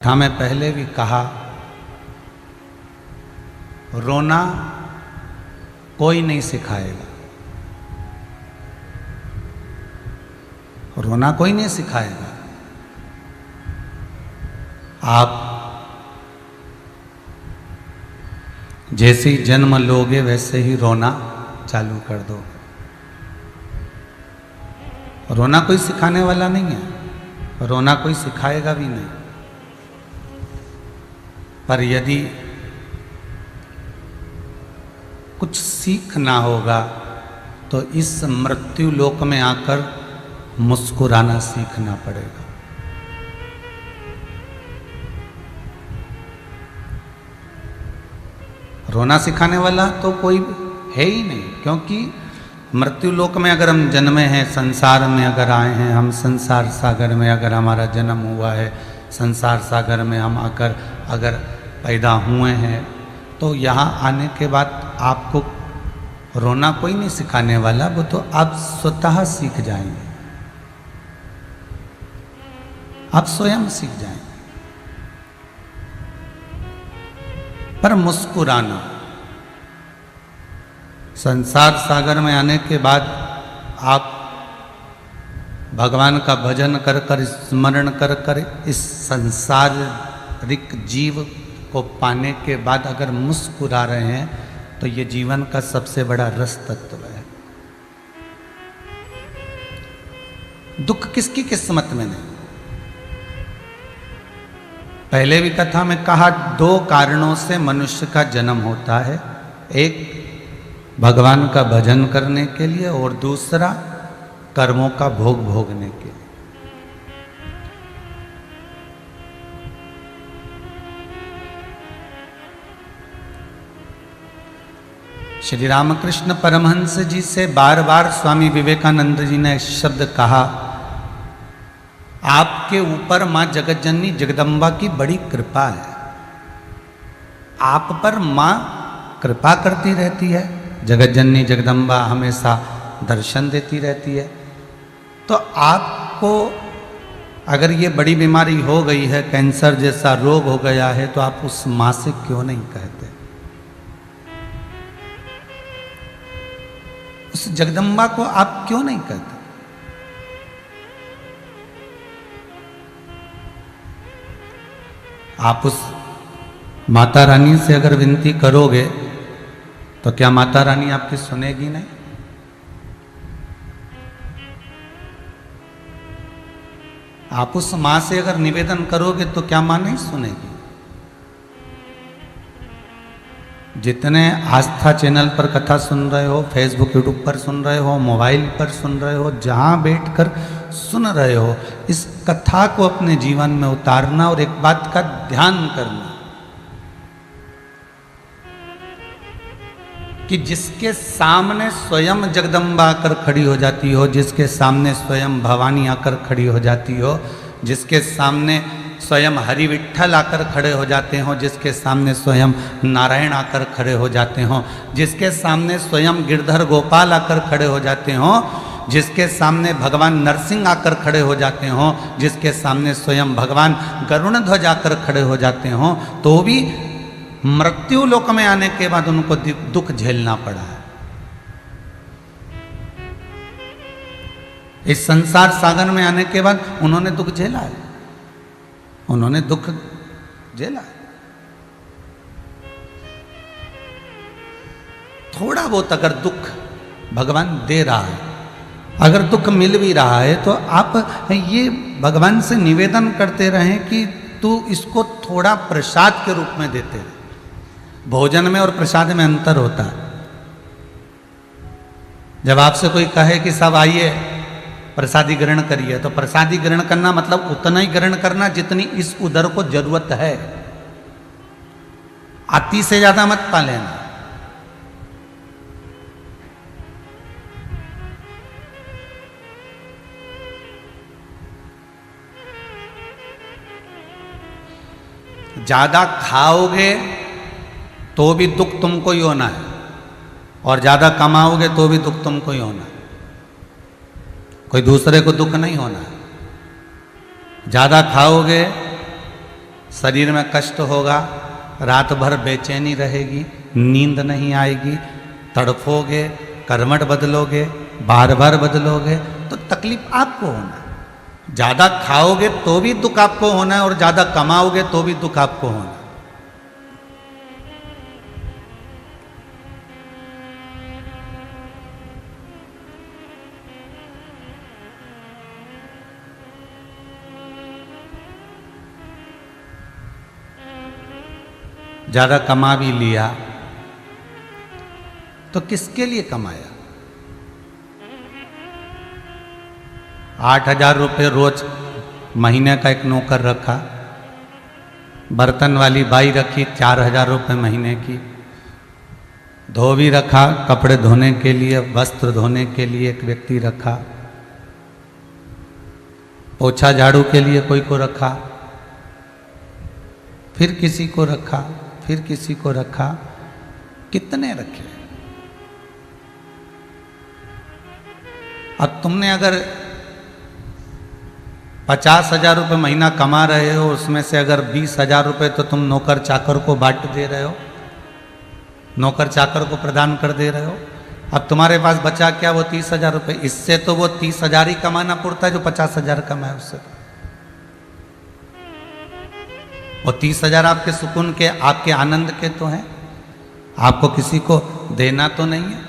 था मैं पहले भी कहा, रोना कोई नहीं सिखाएगा। रोना कोई नहीं सिखाएगा। आप जैसे ही जन्म लोगे वैसे ही रोना चालू कर दो। रोना कोई सिखाने वाला नहीं है, रोना कोई सिखाएगा भी नहीं। पर यदि कुछ सीखना होगा तो इस मृत्यु लोक में आकर मुस्कुराना सीखना पड़ेगा। रोना सिखाने वाला तो कोई है ही नहीं, क्योंकि मृत्यु लोक में अगर हम जन्मे हैं, संसार में अगर आए हैं, हम संसार सागर में अगर हमारा जन्म हुआ है, संसार सागर में हम आकर अगर पैदा हुए हैं, तो यहाँ आने के बाद आपको रोना कोई नहीं सिखाने वाला, वो तो आप स्वतः सीख जाएंगे, आप स्वयं सीख जाएंगे। पर मुस्कुराना, संसार सागर में आने के बाद आप भगवान का भजन कर कर, स्मरण कर कर इस संसारिक जीव को पाने के बाद अगर मुस्कुरा रहे हैं तो ये जीवन का सबसे बड़ा रस तत्व है। दुख किसकी किस्मत में नहीं। पहले भी कथा में कहा, दो कारणों से मनुष्य का जन्म होता है, एक भगवान का भजन करने के लिए और दूसरा कर्मों का भोग भोगने के लिए। श्री रामकृष्ण परमहंस जी से बार बार स्वामी विवेकानंद जी ने शब्द कहा, आपके ऊपर मां जगतजननी जगदम्बा की बड़ी कृपा है। आप पर मां कृपा करती रहती है, जगतजननी जगदम्बा हमेशा दर्शन देती रहती है। तो आपको अगर ये बड़ी बीमारी हो गई है, कैंसर जैसा रोग हो गया है, तो आप उस मां से क्यों नहीं कहते, उस जगदम्बा को आप क्यों नहीं कहते? आप उस माता रानी से अगर विनती करोगे तो क्या माता रानी आपकी सुनेगी नहीं? आप उस मां से अगर निवेदन करोगे तो क्या मां नहीं सुनेगी? जितने आस्था चैनल पर कथा सुन रहे हो, फेसबुक यूट्यूब पर सुन रहे हो, मोबाइल पर सुन रहे हो, जहां बैठकर सुन रहे हो, इस कथा को अपने जीवन में उतारना और एक बात का ध्यान करना कि जिसके सामने स्वयं जगदम्बा आकर खड़ी हो जाती हो, जिसके सामने स्वयं भवानी आकर खड़ी हो जाती हो, जिसके सामने स्वयं हरि विठ्ठल आकर खड़े हो जाते हो, जिसके सामने स्वयं नारायण आकर खड़े हो जाते हो, जिसके सामने स्वयं गिरधर गोपाल आकर खड़े हो जाते हो, जिसके सामने भगवान नरसिंह आकर खड़े हो जाते हो, जिसके सामने स्वयं भगवान गरुण ध्वज आकर खड़े हो जाते हो, तो भी मृत्यु लोक में आने के बाद उनको दुख झेलना पड़ा है। इस संसार सागर में आने के बाद उन्होंने दुख झेला है, उन्होंने दुख झेला है। थोड़ा बहुत अगर दुख भगवान दे रहा है, अगर दुख मिल भी रहा है, तो आप ये भगवान से निवेदन करते रहें कि तू इसको थोड़ा प्रसाद के रूप में देते रहे। भोजन में और प्रसाद में अंतर होता है। जब आपसे कोई कहे कि सब आइए प्रसादी ग्रहण करिए, तो प्रसादी ग्रहण करना मतलब उतना ही ग्रहण करना जितनी इस उदर को जरूरत है, अति से ज्यादा मत पा लेना। ज्यादा खाओगे तो भी दुख तुमको ही होना है, और ज्यादा कमाओगे तो भी दुख तुमको ही होना है, कोई दूसरे को दुख नहीं होना है। ज़्यादा खाओगे शरीर में कष्ट होगा, रात भर बेचैनी रहेगी, नींद नहीं आएगी, तड़फोगे, करवट बदलोगे, बार बार बदलोगे, तो तकलीफ आपको होना है। ज़्यादा खाओगे तो भी दुख आपको होना है और ज़्यादा कमाओगे तो भी दुख आपको होना है। ज़्यादा कमा भी लिया तो किसके लिए कमाया? 8,000 रुपये रोज महीने का एक नौकर रखा, बर्तन वाली बाई रखी 4,000 रुपये महीने की, धोबी रखा कपड़े धोने के लिए, वस्त्र धोने के लिए एक व्यक्ति रखा, पोछा झाड़ू के लिए कोई को रखा, फिर किसी को रखा, फिर किसी को रखा। कितने रखे? अब तुमने अगर 50,000 रुपये महीना कमा रहे हो, उसमें से अगर 20,000 रुपये तो तुम नौकर चाकर को बांट दे रहे हो, नौकर चाकर को प्रदान कर दे रहे हो। अब तुम्हारे पास बचा क्या? वो 30,000 रुपये। इससे तो वो 30,000 ही कमाना पड़ता है जो 50,000 कमाए उससे। और 30,000 आपके सुकून के, आपके आनंद के तो हैं, आपको किसी को देना तो नहीं है।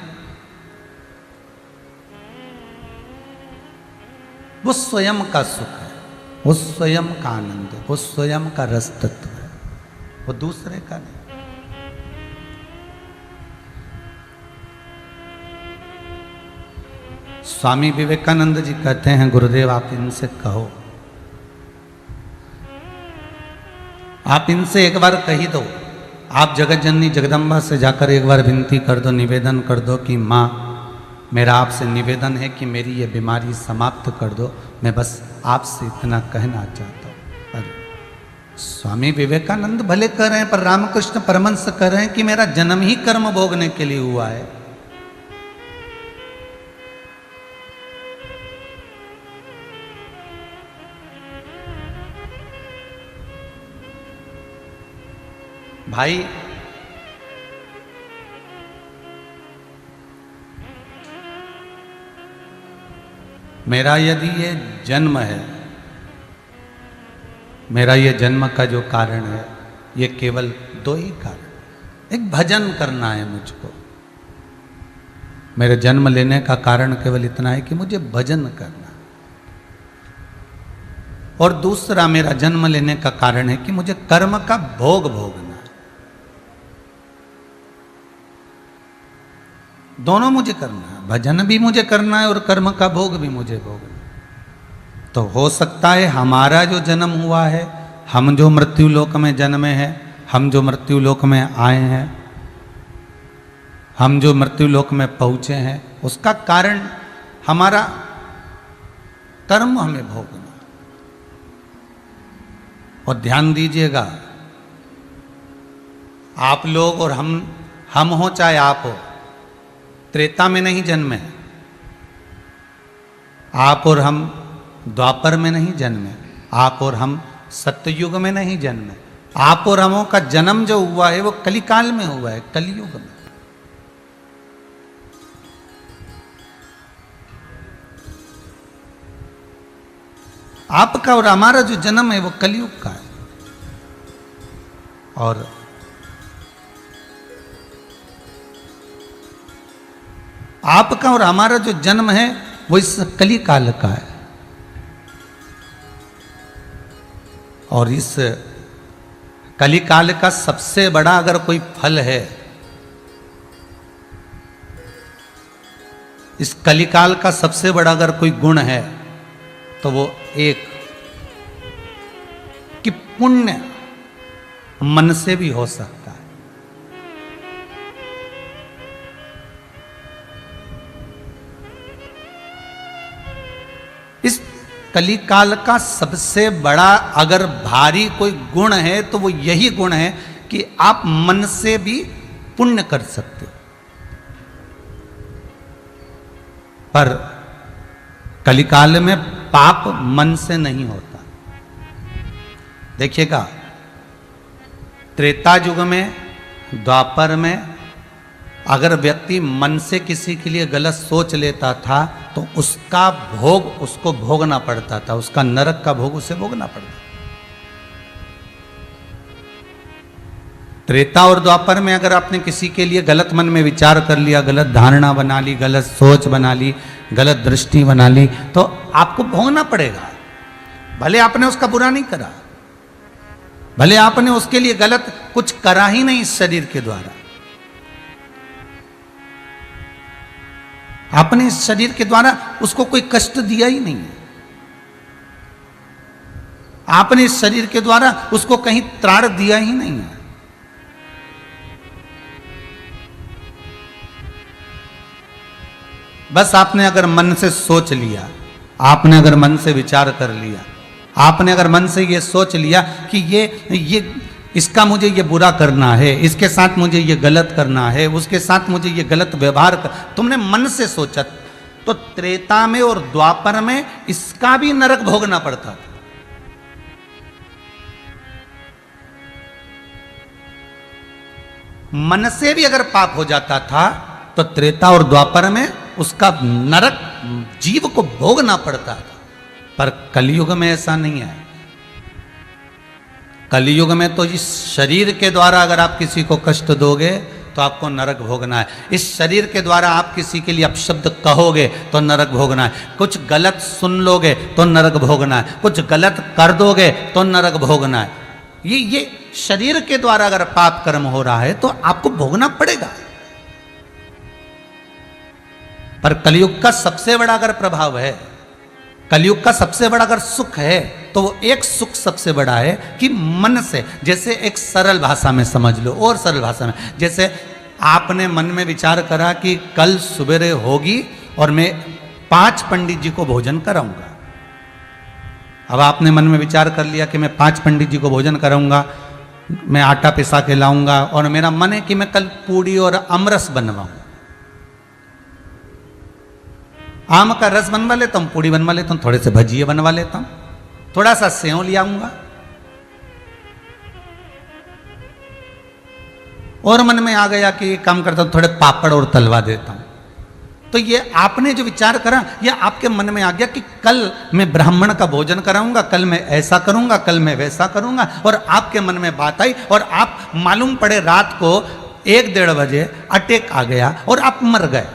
वो स्वयं का सुख है, वो स्वयं का आनंद है, वो स्वयं का रस तत्व है, वो दूसरे का नहीं। स्वामी विवेकानंद जी कहते हैं, गुरुदेव आप इनसे कहो, आप इनसे एक बार कही दो, आप जगत जननी जगदम्बा से जाकर एक बार विनती कर दो, निवेदन कर दो कि माँ मेरा आपसे निवेदन है कि मेरी ये बीमारी समाप्त कर दो, मैं बस आपसे इतना कहना चाहता हूँ। पर स्वामी विवेकानंद भले कह रहे हैं, पर रामकृष्ण परमहंस कह रहे हैं कि मेरा जन्म ही कर्म भोगने के लिए हुआ है। भाई मेरा यदि ये जन्म है, मेरा ये जन्म का जो कारण है, ये केवल दो ही कारण। एक भजन करना है मुझको, मेरे जन्म लेने का कारण केवल इतना है कि मुझे भजन करना, और दूसरा मेरा जन्म लेने का कारण है कि मुझे कर्म का भोग भोगना। दोनों मुझे करना है, भजन भी मुझे करना है और कर्म का भोग भी मुझे भोगना। तो हो सकता है हमारा जो जन्म हुआ है, हम जो मृत्यु लोक में जन्मे हैं, हम जो मृत्यु लोक में आए हैं, हम जो मृत्यु लोक में पहुंचे हैं, उसका कारण हमारा कर्म हमें भोगना। और ध्यान दीजिएगा, आप लोग और हम हो चाहे आप हो, त्रेता में नहीं जन्मे, आप और हम द्वापर में नहीं जन्मे, आप और हम सत्ययुग में नहीं जन्मे। आप और हमों का जन्म जो हुआ है वो कलिकाल में हुआ है, कलयुग में। आपका और हमारा जो जन्म है वो कलयुग का है, और आपका और हमारा जो जन्म है वो इस कली काल का है। और इस कली काल का सबसे बड़ा अगर कोई फल है, इस कली काल का सबसे बड़ा अगर कोई गुण है, तो वो एक कि पुण्य मन से भी हो सकता है। इस कलिकाल का सबसे बड़ा अगर भारी कोई गुण है तो वो यही गुण है कि आप मन से भी पुण्य कर सकते हो। पर कलिकाल में पाप मन से नहीं होता। देखिएगा, त्रेता युग में, द्वापर में अगर व्यक्ति मन से किसी के लिए गलत सोच लेता था तो उसका भोग उसको भोगना पड़ता था, उसका नरक का भोग उसे भोगना पड़ता। त्रेता और द्वापर में अगर आपने किसी के लिए गलत मन में विचार कर लिया, गलत धारणा बना ली, गलत सोच बना ली, गलत दृष्टि बना ली, तो आपको भोगना पड़ेगा। भले आपने उसका बुरा नहीं करा, भले आपने उसके लिए गलत कुछ करा ही नहीं इस शरीर के द्वारा, आपने इस शरीर के द्वारा उसको कोई कष्ट दिया ही नहीं है, आपने इस शरीर के द्वारा उसको कहीं त्राण दिया ही नहीं है। बस आपने अगर मन से सोच लिया, आपने अगर मन से विचार कर लिया, आपने अगर मन से ये सोच लिया कि ये इसका मुझे ये बुरा करना है, इसके साथ मुझे ये गलत करना है, उसके साथ मुझे ये गलत व्यवहार कर, तुमने मन से सोचा, तो त्रेता में और द्वापर में इसका भी नरक भोगना पड़ता था। मन से भी अगर पाप हो जाता था तो त्रेता और द्वापर में उसका नरक जीव को भोगना पड़ता था। पर कलयुग में ऐसा नहीं है। कलयुग में तो इस शरीर के द्वारा अगर आप किसी को कष्ट दोगे तो आपको नरक भोगना है। इस शरीर के द्वारा आप किसी के लिए अपशब्द कहोगे तो नरक भोगना है। कुछ गलत सुन लोगे तो नरक भोगना है। कुछ गलत कर दोगे तो नरक भोगना है। ये शरीर के द्वारा अगर पाप कर्म हो रहा है तो आपको भोगना पड़ेगा। पर कलयुग का सबसे बड़ा अगर प्रभाव है, कलयुग का सबसे बड़ा अगर सुख है तो वो एक सुख सबसे बड़ा है कि मन से, जैसे एक सरल भाषा में समझ लो, और सरल भाषा में, जैसे आपने मन में विचार करा कि कल सुबेरे होगी और मैं 5 पंडित जी को भोजन कराऊंगा। अब आपने मन में विचार कर लिया कि मैं 5 पंडित जी को भोजन कराऊंगा, मैं आटा पिसा के लाऊंगा और मेरा मन है कि मैं कल पूड़ी और अमरस बनवाऊं। आम का रस बनवा लेता हूं, पूड़ी बनवा लेता हूं, थोड़े से भजिए बनवा लेता हूं, थोड़ा सा सेव ले आऊंगा, और मन में आ गया कि ये काम करता हूं, थोड़े पापड़ और तलवा देता हूं। तो ये आपने जो विचार करा, ये आपके मन में आ गया कि कल मैं ब्राह्मण का भोजन कराऊंगा, कल मैं ऐसा करूंगा, कल मैं वैसा करूंगा, और आपके मन में बात आई और आप मालूम पड़े रात को 1-1:30 बजे अटैक आ गया और आप मर गए,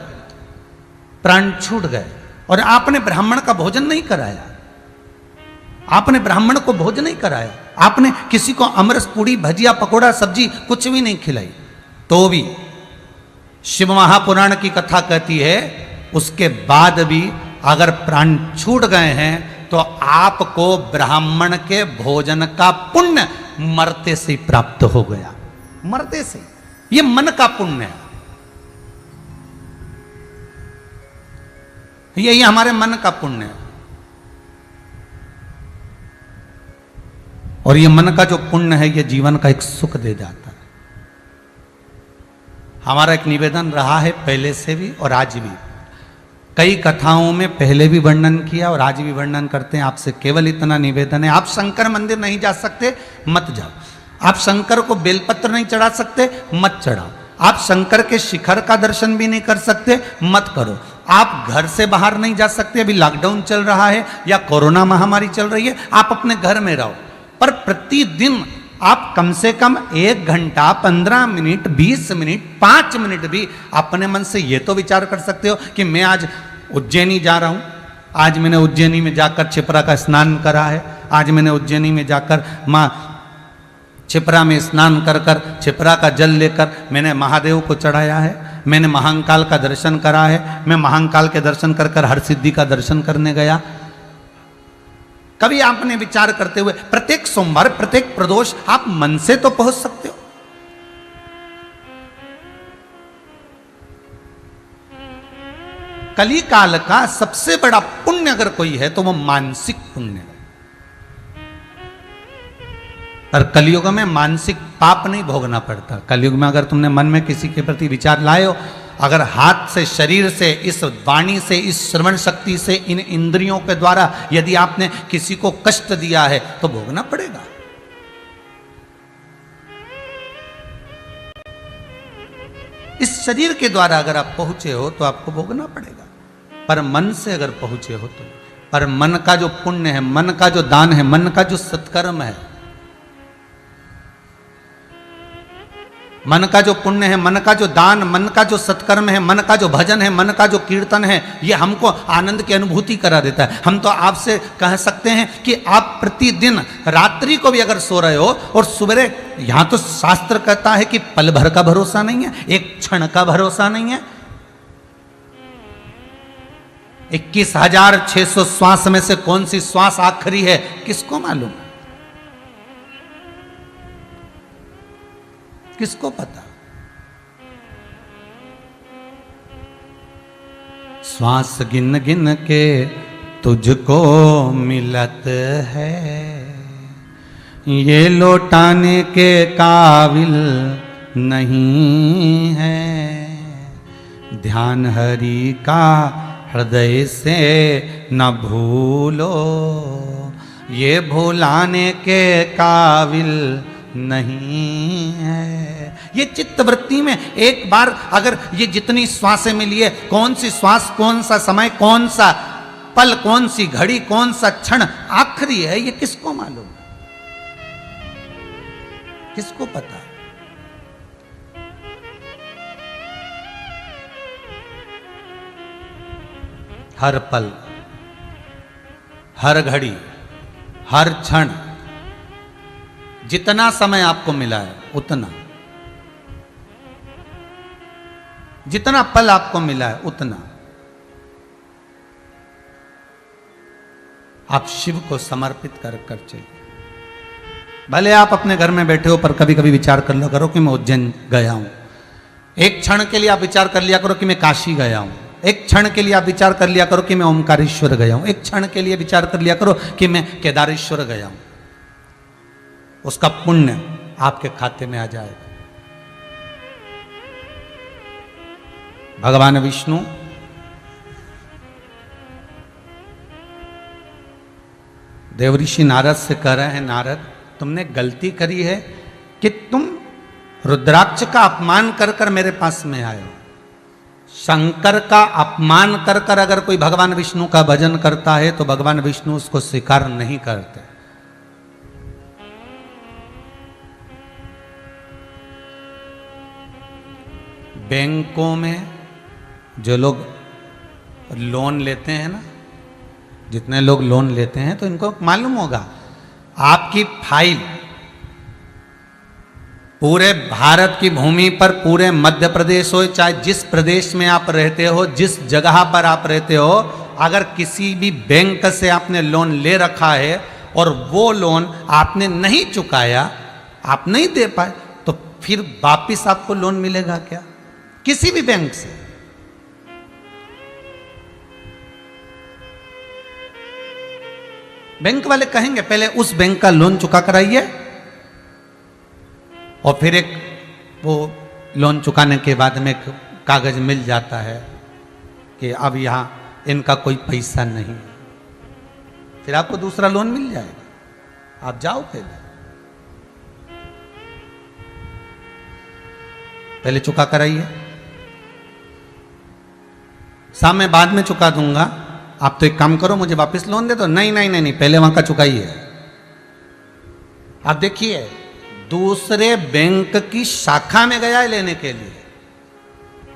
प्राण छूट गए, और आपने ब्राह्मण का भोजन नहीं कराया, आपने ब्राह्मण को भोजन नहीं कराया, आपने किसी को अमरस, पूड़ी, भजिया, पकोड़ा, सब्जी कुछ भी नहीं खिलाई, तो भी शिव महापुराण की कथा कहती है उसके बाद भी अगर प्राण छूट गए हैं तो आपको ब्राह्मण के भोजन का पुण्य मरते से ही प्राप्त हो गया, मरते से। ये मन का पुण्य है, यही हमारे मन का पुण्य है। और ये मन का जो पुण्य है ये जीवन का एक सुख दे जाता है। हमारा एक निवेदन रहा है पहले से भी और आज भी, कई कथाओं में पहले भी वर्णन किया और आज भी वर्णन करते हैं। आपसे केवल इतना निवेदन है, आप शंकर मंदिर नहीं जा सकते मत जाओ, आप शंकर को बेलपत्र नहीं चढ़ा सकते मत चढ़ाओ, आप शंकर के शिखर का दर्शन भी नहीं कर सकते मत करो, आप घर से बाहर नहीं जा सकते, अभी लॉकडाउन चल रहा है या कोरोना महामारी चल रही है, आप अपने घर में रहो। पर प्रतिदिन आप कम से कम 1 घंटा, 15 मिनट, 20 मिनट, 5 मिनट भी अपने मन से ये तो विचार कर सकते हो कि मैं आज उज्जैनी जा रहा हूँ, आज मैंने उज्जैनी में जाकर छिपरा का स्नान करा है, आज मैंने उज्जैनी में जाकर माँ छिपरा में स्नान कर कर छिपरा का जल लेकर मैंने महादेव को चढ़ाया है, मैंने महाकाल का दर्शन करा है, मैं महाकाल के दर्शन कर कर हर सिद्धि का दर्शन करने गया। कभी आपने विचार करते हुए प्रत्येक सोमवार, प्रत्येक प्रदोष आप मन से तो पहुंच सकते हो। कली काल का सबसे बड़ा पुण्य अगर कोई है तो वो मानसिक पुण्य है। पर कलयुग में मानसिक पाप नहीं भोगना पड़ता। कलयुग में अगर तुमने मन में किसी के प्रति विचार लाए हो, अगर हाथ से, शरीर से, इस वाणी से, इस श्रवण शक्ति से, इन इंद्रियों के द्वारा यदि आपने किसी को कष्ट दिया है तो भोगना पड़ेगा। इस शरीर के द्वारा अगर आप पहुंचे हो तो आपको भोगना पड़ेगा, पर मन से अगर पहुंचे हो तो। पर मन का जो पुण्य है, मन का जो दान है, मन का जो सत्कर्म है, मन का जो पुण्य है, मन का जो दान, मन का जो सत्कर्म है, मन का जो भजन है, मन का जो कीर्तन है, ये हमको आनंद की अनुभूति करा देता है। हम तो आपसे कह सकते हैं कि आप प्रतिदिन रात्रि को भी अगर सो रहे हो और सवेरे, यहां तो शास्त्र कहता है कि पल भर का भरोसा नहीं है, एक क्षण का भरोसा नहीं है। 21,600 श्वास में से कौन सी श्वास आखिरी है, किसको मालूम, किसको पता। श्वास गिन गिन के तुझको मिलत है, ये लौटाने के काबिल नहीं है। ध्यान हरि का हृदय से न भूलो, ये भुलाने के काबिल नहीं है। ये चित्तवृत्ति में एक बार अगर ये जितनी श्वासें मिली है, कौन सी श्वास, कौन सा समय, कौन सा पल, कौन सी घड़ी, कौन सा क्षण आखिरी है, ये किसको मालूम, किसको पता। हर पल, हर घड़ी, हर क्षण, जितना समय आपको मिला है उतना, जितना पल आपको मिला है उतना आप शिव को समर्पित कर चलिए। भले आप अपने घर में बैठे हो, पर कभी कभी विचार कर लो करो कि मैं उज्जैन गया हूं। एक क्षण के लिए आप विचार कर लिया करो कि मैं काशी गया हूं। एक क्षण के लिए आप विचार कर लिया करो कि मैं ओमकारेश्वर गया हूं। एक क्षण के लिए विचार कर लिया करो कि मैं केदारेश्वर गया हूं। उसका पुण्य आपके खाते में आ जाएगा। भगवान विष्णु देवऋषि नारद से कह रहे हैं, नारद तुमने गलती करी है कि तुम रुद्राक्ष का अपमान कर कर मेरे पास में आए हो। शंकर का अपमान कर कर अगर कोई भगवान विष्णु का भजन करता है तो भगवान विष्णु उसको स्वीकार नहीं करते। बैंकों में जो लोग लोन लेते हैं ना, जितने लोग लोन लेते हैं तो इनको मालूम होगा, आपकी फाइल पूरे भारत की भूमि पर, पूरे मध्य प्रदेश हो, चाहे जिस प्रदेश में आप रहते हो, जिस जगह पर आप रहते हो, अगर किसी भी बैंक से आपने लोन ले रखा है और वो लोन आपने नहीं चुकाया, आप नहीं दे पाए, तो फिर वापिस आपको लोन मिलेगा क्या? किसी भी बैंक से। बैंक वाले कहेंगे पहले उस बैंक का लोन चुका कराइए, और फिर एक वो लोन चुकाने के बाद में एक कागज मिल जाता है कि अब यहां इनका कोई पैसा नहीं, फिर आपको दूसरा लोन मिल जाएगा। आप जाओ, पहले चुका कराइए। साहब मैं बाद में चुका दूंगा, आप तो एक काम करो मुझे वापस लोन दे दो। नहीं नहीं नहीं नहीं, पहले वहां का चुकाइए। आप देखिए, दूसरे बैंक की शाखा में गया है लेने के लिए,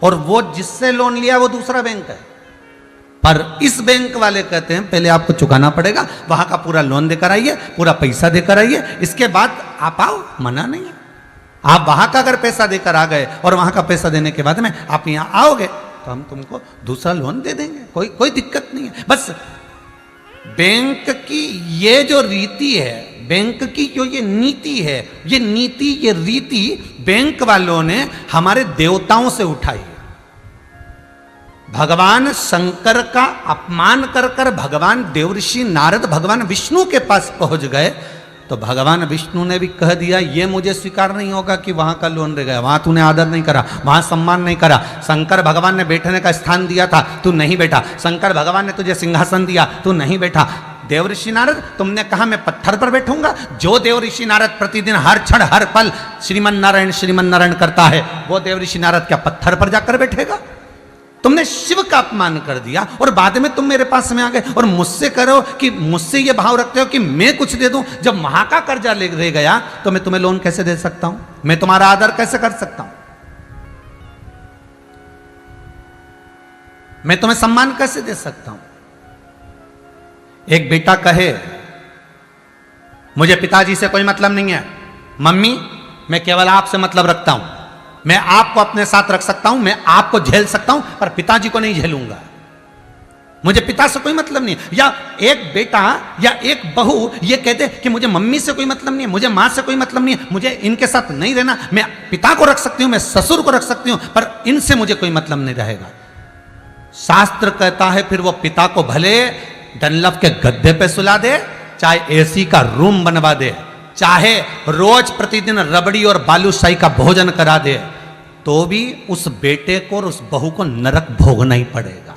और वो जिससे लोन लिया वो दूसरा बैंक है, पर इस बैंक वाले कहते हैं पहले आपको चुकाना पड़ेगा, वहां का पूरा लोन देकर आइए, पूरा पैसा देकर आइए, इसके बाद आप आओ। मना नहीं है, आप वहां का अगर पैसा देकर आ गए और वहां का पैसा देने के बाद में आप यहां आओगे तो हम तुमको दूसरा लोन दे देंगे, कोई दिक्कत नहीं है। बस बैंक की ये जो रीति है, बैंक की जो ये नीति है, ये नीति, ये रीति बैंक वालों ने हमारे देवताओं से उठाई है। भगवान शंकर का अपमान कर कर भगवान देवऋषि नारद भगवान विष्णु के पास पहुंच गए, तो भगवान विष्णु ने भी कह दिया ये मुझे स्वीकार नहीं होगा कि वहां का लोन रह गया, वहां तूने आदर नहीं करा, वहां सम्मान नहीं करा। शंकर भगवान ने बैठने का स्थान दिया था, तू नहीं बैठा। शंकर भगवान ने तुझे सिंहासन दिया, तू नहीं बैठा। देव ऋषि नारद, तुमने कहा मैं पत्थर पर बैठूंगा। जो देव ऋषि नारद प्रतिदिन हर क्षण हर पल श्रीमन नारायण करता है, वो देव ऋषि नारद क्या पत्थर पर जाकर बैठेगा? तुमने शिव का अपमान कर दिया और बाद में तुम मेरे पास में आ गए और मुझसे करो कि मुझसे ये भाव रखते हो कि मैं कुछ दे दूं। जब वहां का कर्जा ले रह गया तो मैं तुम्हें लोन कैसे दे सकता हूं? मैं तुम्हारा आदर कैसे कर सकता हूं? मैं तुम्हें सम्मान कैसे दे सकता हूं? एक बेटा कहे मुझे पिताजी से कोई मतलब नहीं है, मम्मी मैं केवल आपसे मतलब रखता हूं, मैं आपको अपने साथ रख सकता हूं, मैं आपको झेल सकता हूं, पर पिताजी को नहीं झेलूंगा, मुझे पिता से कोई मतलब नहीं है। या एक बेटा या एक बहू ये कहते कि मुझे मम्मी से कोई मतलब नहीं है, मुझे मां से कोई मतलब नहीं है, मुझे इनके साथ नहीं रहना, मैं पिता को रख सकती हूं, मैं ससुर को रख सकती हूं, पर इनसे मुझे कोई मतलब नहीं रहेगा। शास्त्र कहता है फिर वो पिता को भले डनलप के गद्दे पे सुला दे, चाहे एसी का रूम बनवा दे, चाहे रोज प्रतिदिन रबड़ी और बालूशाही का भोजन करा दे, तो भी उस बेटे को और उस बहू को नरक भोगना ही पड़ेगा।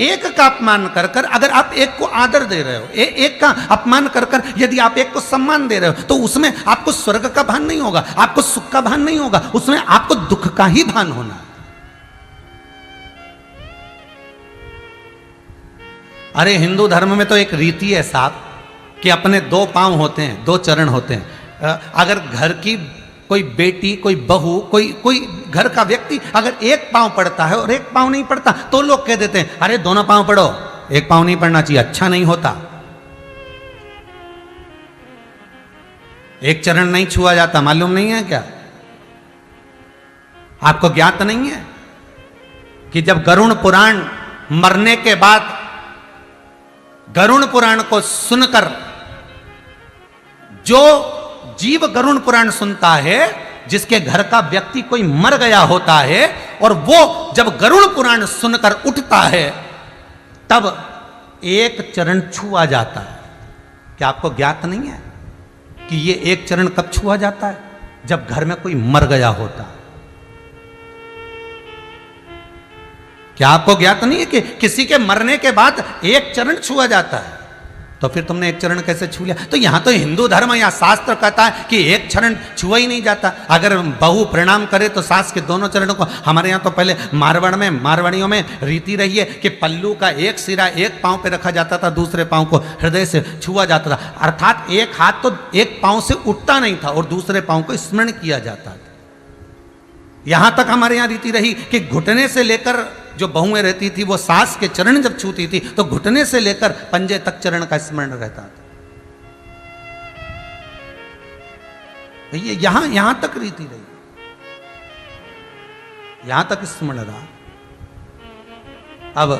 एक का अपमान कर कर अगर आप एक को आदर दे रहे हो, एक का अपमान कर कर यदि आप एक को सम्मान दे रहे हो, तो उसमें आपको स्वर्ग का भान नहीं होगा, आपको सुख का भान नहीं होगा, उसमें आपको दुख का ही भान होना है। अरे हिंदू धर्म में तो एक रीति है साहब कि अपने दो पांव होते हैं, दो चरण होते हैं। अगर घर की कोई बेटी, कोई बहू, कोई घर का व्यक्ति अगर एक पांव पड़ता है और एक पांव नहीं पड़ता, तो लोग कह देते हैं अरे दोनों पांव पढ़ो, एक पांव नहीं पढ़ना चाहिए, अच्छा नहीं होता। एक चरण नहीं छुआ जाता, मालूम नहीं है क्या? आपको ज्ञात नहीं है कि जब गरुड़ पुराण मरने के बाद गरुड़ पुराण को सुनकर जो जीव गरुड़ पुराण सुनता है, जिसके घर का व्यक्ति कोई मर गया होता है और वो जब गरुड़ पुराण सुनकर उठता है, तब एक चरण छुआ जाता है। क्या आपको ज्ञात नहीं है कि ये एक चरण कब छुआ जाता है? जब घर में कोई मर गया होता है। क्या आपको ज्ञात नहीं है कि किसी के मरने के बाद एक चरण छुआ जाता है? तो फिर तुमने एक चरण कैसे छू लिया? तो यहां तो हिंदू धर्म या शास्त्र कहता है कि एक चरण छुआ ही नहीं जाता। अगर बहू प्रणाम करे तो सास के दोनों चरणों को, हमारे यहां तो पहले मारवाड़ियों में रीति रही है कि पल्लू का एक सिरा एक पांव पे रखा जाता था, दूसरे पांव को हृदय से छुआ जाता था, अर्थात एक हाथ तो एक पांव से उठता नहीं था और दूसरे पांव को स्मरण किया जाता था। यहां तक हमारे यहां रीति रही कि घुटने से लेकर जो बहुएं रहती थी वो सास के चरण जब छूती थी तो घुटने से लेकर पंजे तक चरण का स्मरण रहता था। ये यहां तक रीति रही, यहां तक स्मरण रहा। अब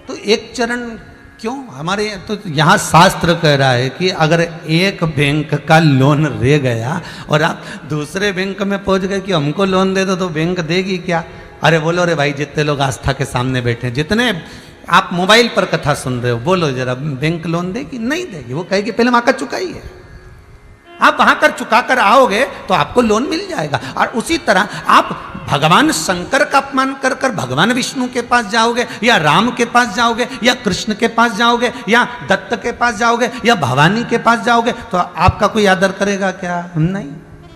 तो एक चरण क्यों? हमारे तो यहां शास्त्र कह रहा है कि अगर एक बैंक का लोन रह गया और आप दूसरे बैंक में पहुंच गए कि हमको लोन दे दो, तो बैंक देगी क्या? अरे बोलो रे भाई, जितने लोग आस्था के सामने बैठे हैं, जितने आप मोबाइल पर कथा सुन रहे हो, बोलो जरा, बैंक लोन देगी? नहीं देगी। वो कहेगी पहले वहां का चुकाई है, आप वहां कर चुका कर आओगे तो आपको लोन मिल जाएगा। और उसी तरह आप भगवान शंकर का अपमान कर कर भगवान विष्णु के पास जाओगे, या राम के पास जाओगे, या कृष्ण के पास जाओगे, या दत्त के पास जाओगे, या भवानी के पास जाओगे, तो आपका कोई आदर करेगा क्या? नहीं,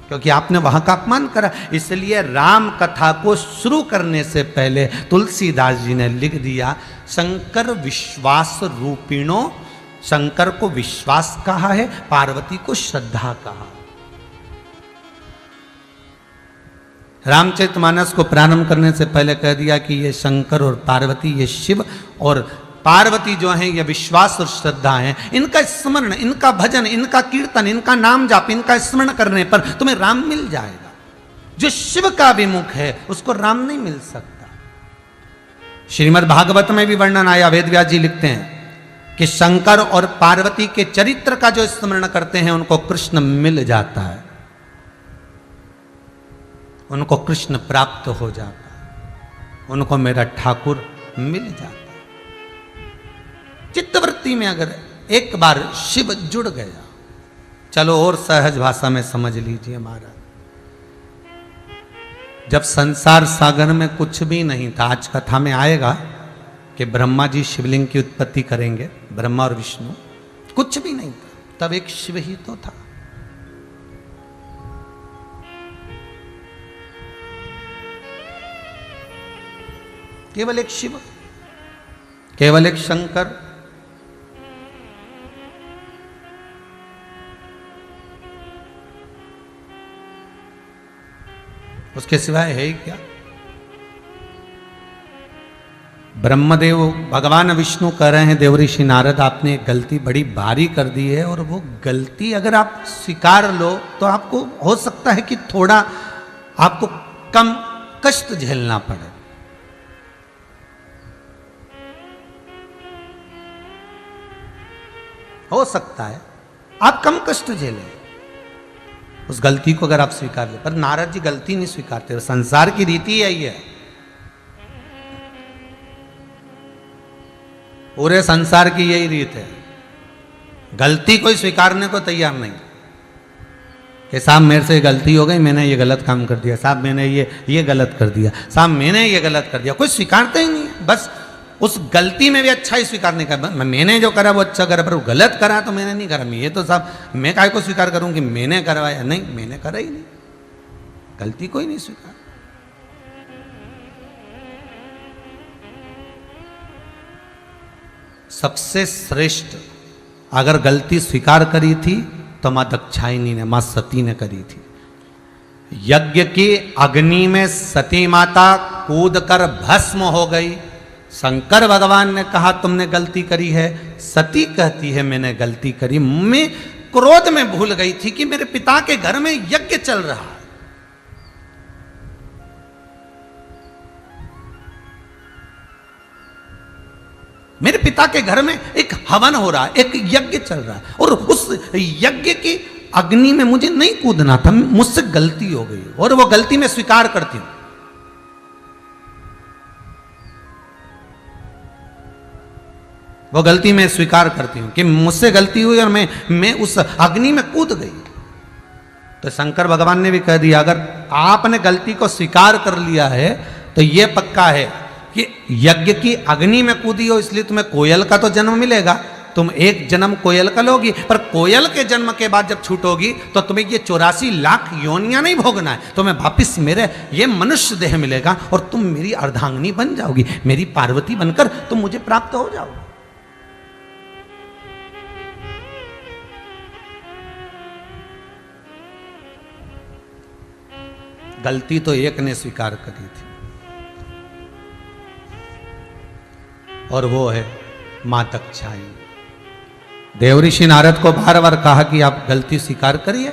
क्योंकि आपने वहां का अपमान करा। इसलिए राम कथा को शुरू करने से पहले तुलसीदास जी ने लिख दिया, शंकर विश्वास रूपिणो। शंकर को विश्वास कहा है, पार्वती को श्रद्धा कहा। रामचरितमानस को प्रारंभ करने से पहले कह दिया कि ये शंकर और पार्वती, ये शिव और पार्वती जो हैं, ये विश्वास और श्रद्धा हैं। इनका स्मरण, इनका भजन, इनका कीर्तन, इनका नाम जाप, इनका स्मरण करने पर तुम्हें राम मिल जाएगा। जो शिव का विमुख है उसको राम नहीं मिल सकता। श्रीमद् भागवत में भी वर्णन आया, वेदव्यास जी लिखते हैं कि शंकर और पार्वती के चरित्र का जो स्मरण करते हैं उनको कृष्ण मिल जाता है, उनको कृष्ण प्राप्त हो जाता है। उनको मेरा ठाकुर मिल जाता। चित्तवृत्ति में अगर एक बार शिव जुड़ गया, चलो और सहज भाषा में समझ लीजिए महाराज, जब संसार सागर में कुछ भी नहीं था, आज कथा में आएगा कि ब्रह्मा जी शिवलिंग की उत्पत्ति करेंगे, ब्रह्मा और विष्णु, कुछ भी नहीं था, तब एक शिव ही तो था। केवल एक शिव, केवल एक शंकर। उसके सिवाय है ही क्या? ब्रह्मदेव भगवान विष्णु कह रहे हैं, देवऋषि नारद आपने एक गलती बड़ी भारी कर दी है, और वो गलती अगर आप स्वीकार लो तो आपको हो सकता है कि थोड़ा आपको कम कष्ट झेलना पड़े। हो सकता है आप कम कष्ट झेलें उस गलती को अगर आप स्वीकार ले। पर नारद जी गलती नहीं स्वीकारते, संसार की रीति यही है, पूरे संसार की यही रीत है, गलती कोई स्वीकारने को तैयार नहीं कि साहब मेरे से गलती हो गई, मैंने ये गलत काम कर दिया, साहब मैंने ये गलत कर दिया, साहब मैंने ये गलत कर दिया, कोई स्वीकारता ही नहीं है। बस उस गलती में भी अच्छा ही स्वीकारने का, मैंने जो करा वो अच्छा करा, पर वो गलत करा तो मैंने नहीं करा, ये तो साहब मैं काय को स्वीकार करूं कि मैंने करवाया, नहीं मैंने करा ही नहीं, गलती कोई नहीं स्वीकार। सबसे श्रेष्ठ अगर गलती स्वीकार करी थी तो मां दक्षायनी ने, मां सती ने करी थी। यज्ञ की अग्नि में सती माता कूद कर भस्म हो गई। शंकर भगवान ने कहा तुमने गलती करी है, सती कहती है मैंने गलती करी, मैं क्रोध में भूल गई थी कि मेरे पिता के घर में यज्ञ चल रहा है। मेरे पिता के घर में एक हवन हो रहा है, एक यज्ञ चल रहा है, और उस यज्ञ की अग्नि में मुझे नहीं कूदना था, मुझसे गलती हो गई, और वो गलती मैं स्वीकार करती हूं। वो गलती मैं स्वीकार करती हूं कि मुझसे गलती हुई और मैं उस अग्नि में कूद गई। तो शंकर भगवान ने भी कह दिया अगर आपने गलती को स्वीकार कर लिया है तो ये पक्का है कि यज्ञ की अग्नि में कूदी हो, इसलिए तुम्हें कोयल का तो जन्म मिलेगा, तुम एक जन्म कोयल का लोगी, पर कोयल के जन्म के बाद जब छूटोगी तो तुम्हें ये 84 लाख योनियां नहीं भोगना है, तुम्हें वापिस मेरे ये मनुष्य देह मिलेगा और तुम मेरी अर्धांगिनी बन जाओगी, मेरी पार्वती बनकर तुम मुझे प्राप्त हो जाओगे। गलती तो एक ने स्वीकार करी थी और वो है मां दक्षायनी। देवऋषि नारद को बार बार कहा कि आप गलती स्वीकार करिए,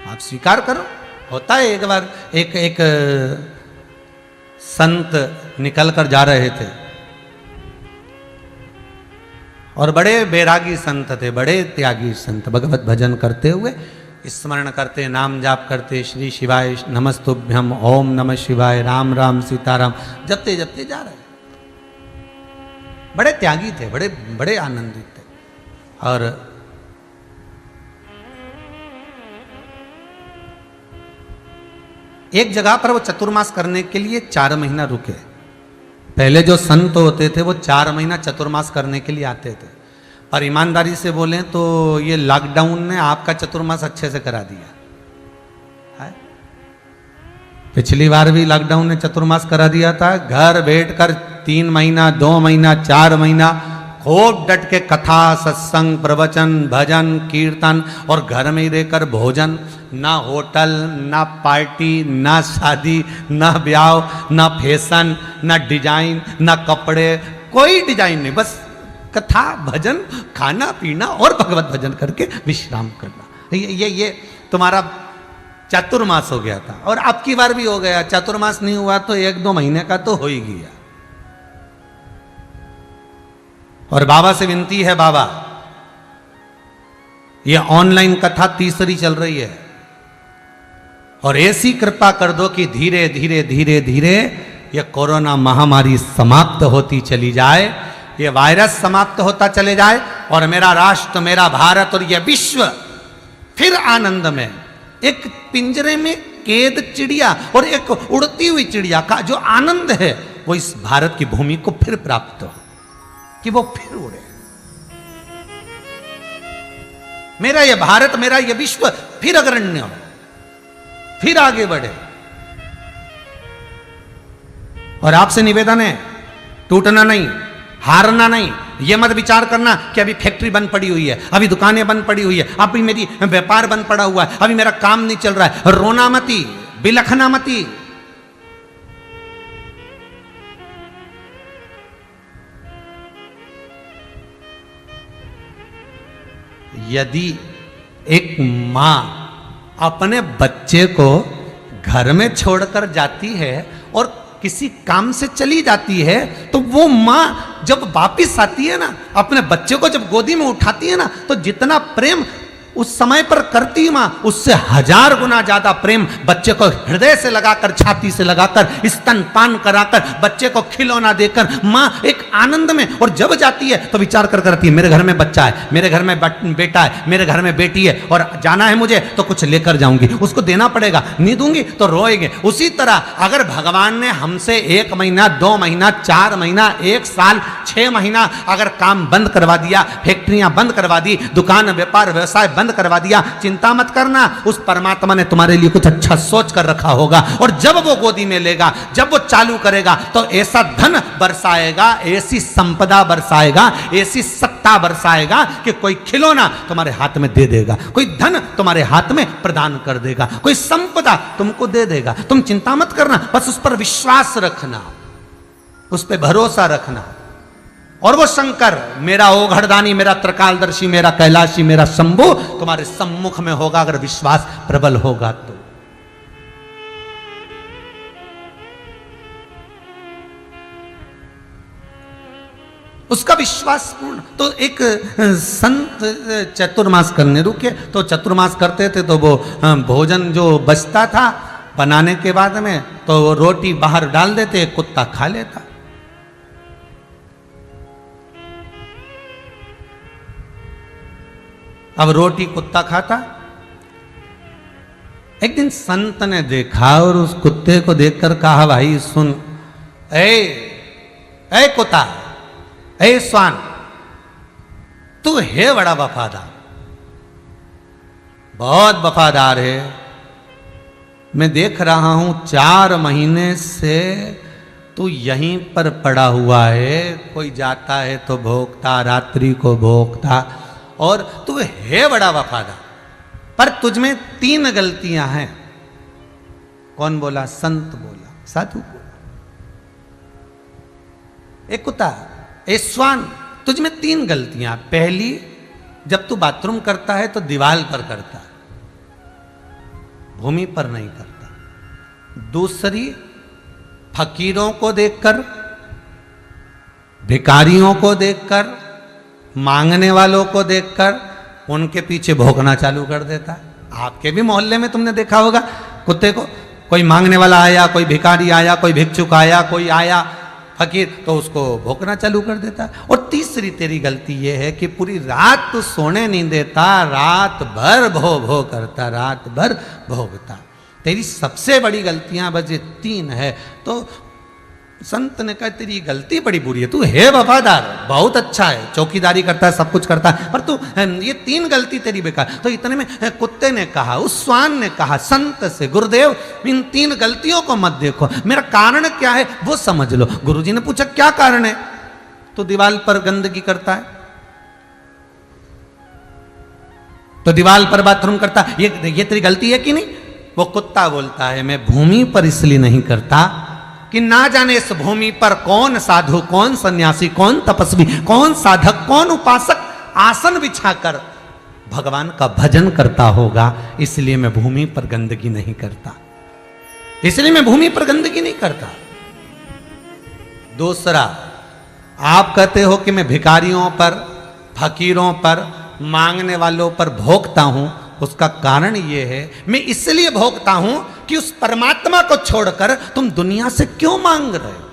आप स्वीकार करो। होता है एक बार एक संत निकल कर जा रहे थे और बड़े बैरागी संत थे, बड़े त्यागी संत, भगवत भजन करते हुए स्मरण करते, नाम जाप करते, श्री शिवाय नमस्तुभ्यम, ओम नमः शिवाय, राम राम सीताराम जपते जपते जा रहे। बड़े त्यागी थे, बड़े बड़े आनंदित थे। और एक जगह पर वो चतुर्मास करने के लिए 4 महीना रुके। पहले जो संत होते थे वो 4 महीना चतुर्मास करने के लिए आते थे, पर ईमानदारी से बोलें तो ये लॉकडाउन ने आपका चतुर्मास अच्छे से करा दिया है। पिछली बार भी लॉकडाउन ने चतुर्मास करा दिया था। घर बैठकर 3 महीना, 2 महीना, 4 महीना खूब डट के कथा, सत्संग, प्रवचन, भजन, कीर्तन, और घर में ही रहकर भोजन, ना होटल, ना पार्टी, ना शादी, ना ब्याह, ना फैशन, ना डिजाइन, ना कपड़े, कोई डिजाइन नहीं, बस कथा, भजन, खाना पीना और भगवत भजन करके विश्राम करना। ये तुम्हारा चतुर्मास हो गया था। और अब की बार भी हो गया। चतुर्मास नहीं हुआ तो 1-2 महीने का तो हो ही गया। और बाबा से विनती है, बाबा ये ऑनलाइन कथा तीसरी चल रही है और ऐसी कृपा कर दो कि धीरे धीरे धीरे धीरे ये कोरोना महामारी समाप्त होती चली जाए, ये वायरस समाप्त होता चले जाए, और मेरा राष्ट्र, मेरा भारत और ये विश्व फिर आनंद में, एक पिंजरे में कैद चिड़िया और एक उड़ती हुई चिड़िया का जो आनंद है वो इस भारत की भूमि को फिर प्राप्त हो, कि वो फिर उड़े। मेरा ये भारत, मेरा ये विश्व फिर अग्रण्य हो, फिर आगे बढ़े। और आपसे निवेदन है, टूटना नहीं, हारना नहीं। ये मत विचार करना कि अभी फैक्ट्री बंद पड़ी हुई है, अभी दुकानें बंद पड़ी हुई है, अभी मेरी व्यापार बंद पड़ा हुआ है, अभी मेरा काम नहीं चल रहा है। रोना मती, बिलखना मती। यदि एक मां अपने बच्चे को घर में छोड़कर जाती है और किसी काम से चली जाती है, तो वो मां जब वापिस आती है ना, अपने बच्चे को जब गोदी में उठाती है ना, तो जितना प्रेम उस समय पर करती मां, उससे 1000 गुना ज्यादा प्रेम बच्चे को हृदय से लगाकर, छाती से लगाकर, स्तनपान कराकर, बच्चे को खिलौना देकर मां एक आनंद में। और जब जाती है तो विचार कर करती है, मेरे घर में बच्चा है, मेरे घर में बेटा है, मेरे घर में बेटी है, और जाना है मुझे तो कुछ लेकर जाऊंगी, उसको देना पड़ेगा, नहीं दूंगी तो रोएंगे। उसी तरह अगर भगवान ने हमसे 1 महीना, 2 महीना, 4 महीना, 1 साल, 6 महीना अगर काम बंद करवा दिया, फैक्ट्रियां बंद करवा दी, दुकान, व्यापार, व्यवसाय बंद करवा दिया, चिंता मत करना, उस परमात्मा ने तुम्हारे लिए कुछ अच्छा सोच कर रखा होगा। और जब वो गोदी में लेगा, जब वो चालू करेगा, तो ऐसा धन बरसाएगा, ऐसी संपदा बरसाएगा, ऐसी सत्ता बरसाएगा कि कोई खिलौना तुम्हारे हाथ में दे देगा, कोई धन तुम्हारे हाथ में प्रदान कर देगा, कोई संपदा तुमको दे देगा। तुम चिंता मत करना, बस उस पर विश्वास रखना, उस पर भरोसा रखना। और वो शंकर, मेरा ओघड़दानी, मेरा त्रिकालदर्शी, मेरा कैलाशी, मेरा शंभु तुम्हारे सम्मुख में होगा, अगर विश्वास प्रबल होगा तो। उसका विश्वास पूर्ण। तो एक संत चतुर्मास करने रुके, तो चतुर्मास करते थे तो वो भोजन जो बचता था बनाने के बाद में, तो वो रोटी बाहर डाल देते, कुत्ता खा लेता। अब रोटी कुत्ता खाता। एक दिन संत ने देखा और उस कुत्ते को देखकर कहा, भाई सुन, ए कुत्ता, ए स्वान, तू है बड़ा वफादार, बहुत वफादार है। मैं देख रहा हूं 4 महीने से तू यहीं पर पड़ा हुआ है, कोई जाता है तो भोगता, रात्रि को भोगता, और तू है बड़ा वफादार, पर तुझमें 3 गलतियां हैं। कौन बोला? संत बोला, साधु बोला। एक कुत्ता, ए स्वान, तुझमें 3 गलतियां। पहली, जब तू बाथरूम करता है तो दीवार पर करता है, भूमि पर नहीं करता। दूसरी, फकीरों को देखकर, भिखारियों को देखकर, मांगने वालों को देखकर उनके पीछे भौंकना चालू कर देता। आपके भी मोहल्ले में तुमने देखा होगा कुत्ते को, कोई मांगने वाला आया, कोई भिखारी आया, कोई भिक्षुक आया, कोई आया फकीर, तो उसको भौंकना चालू कर देता। और तीसरी तेरी गलती यह है कि पूरी रात तो सोने नहीं देता, रात भर भो भो करता, रात भर भोगता। तेरी सबसे बड़ी गलतियां बस ये 3 है। तो संत ने कहा, तेरी गलती बड़ी बुरी है, तू है वफादार, बहुत अच्छा है, चौकीदारी करता है, सब कुछ करता है, पर तू ये 3 गलती तेरी बेकार। तो इतने में कुत्ते ने कहा, उस स्वान ने कहा संत से, गुरुदेव इन 3 गलतियों को मत देखो, मेरा कारण क्या है वो समझ लो। गुरुजी ने पूछा, क्या कारण है? तो दीवार पर गंदगी करता है, तो दीवार पर बाथरूम करता है, ये तेरी गलती है कि नहीं? वो कुत्ता बोलता है, मैं भूमि पर इसलिए नहीं करता कि ना जाने इस भूमि पर कौन साधु, कौन सन्यासी, कौन तपस्वी, कौन साधक, कौन उपासक आसन बिछाकर भगवान का भजन करता होगा, इसलिए मैं भूमि पर गंदगी नहीं करता, इसलिए मैं भूमि पर गंदगी नहीं करता। दूसरा, आप कहते हो कि मैं भिखारियों पर, फकीरों पर, मांगने वालों पर भोगता हूं, उसका कारण ये है, मैं इसलिए भोगता हूं कि उस परमात्मा को छोड़कर तुम दुनिया से क्यों मांग रहे हो।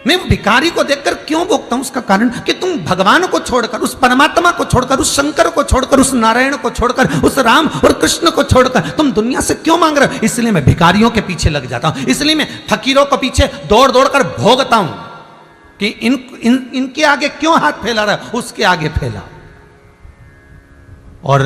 मैं भिखारी को देखकर क्यों भोगता हूं, उसका कारण कि तुम भगवान को छोड़कर, उस परमात्मा को छोड़कर, उस शंकर को छोड़कर, उस नारायण को छोड़कर, उस राम और कृष्ण को छोड़कर तुम दुनिया से क्यों मांग रहे हो। इसलिए मैं भिखारियों के पीछे लग जाता हूं, इसलिए मैं फकीरों के पीछे दौड़ दौड़ कर भोगता हूं कि इनके आगे क्यों हाथ फैला रहा है, उसके आगे फैला। और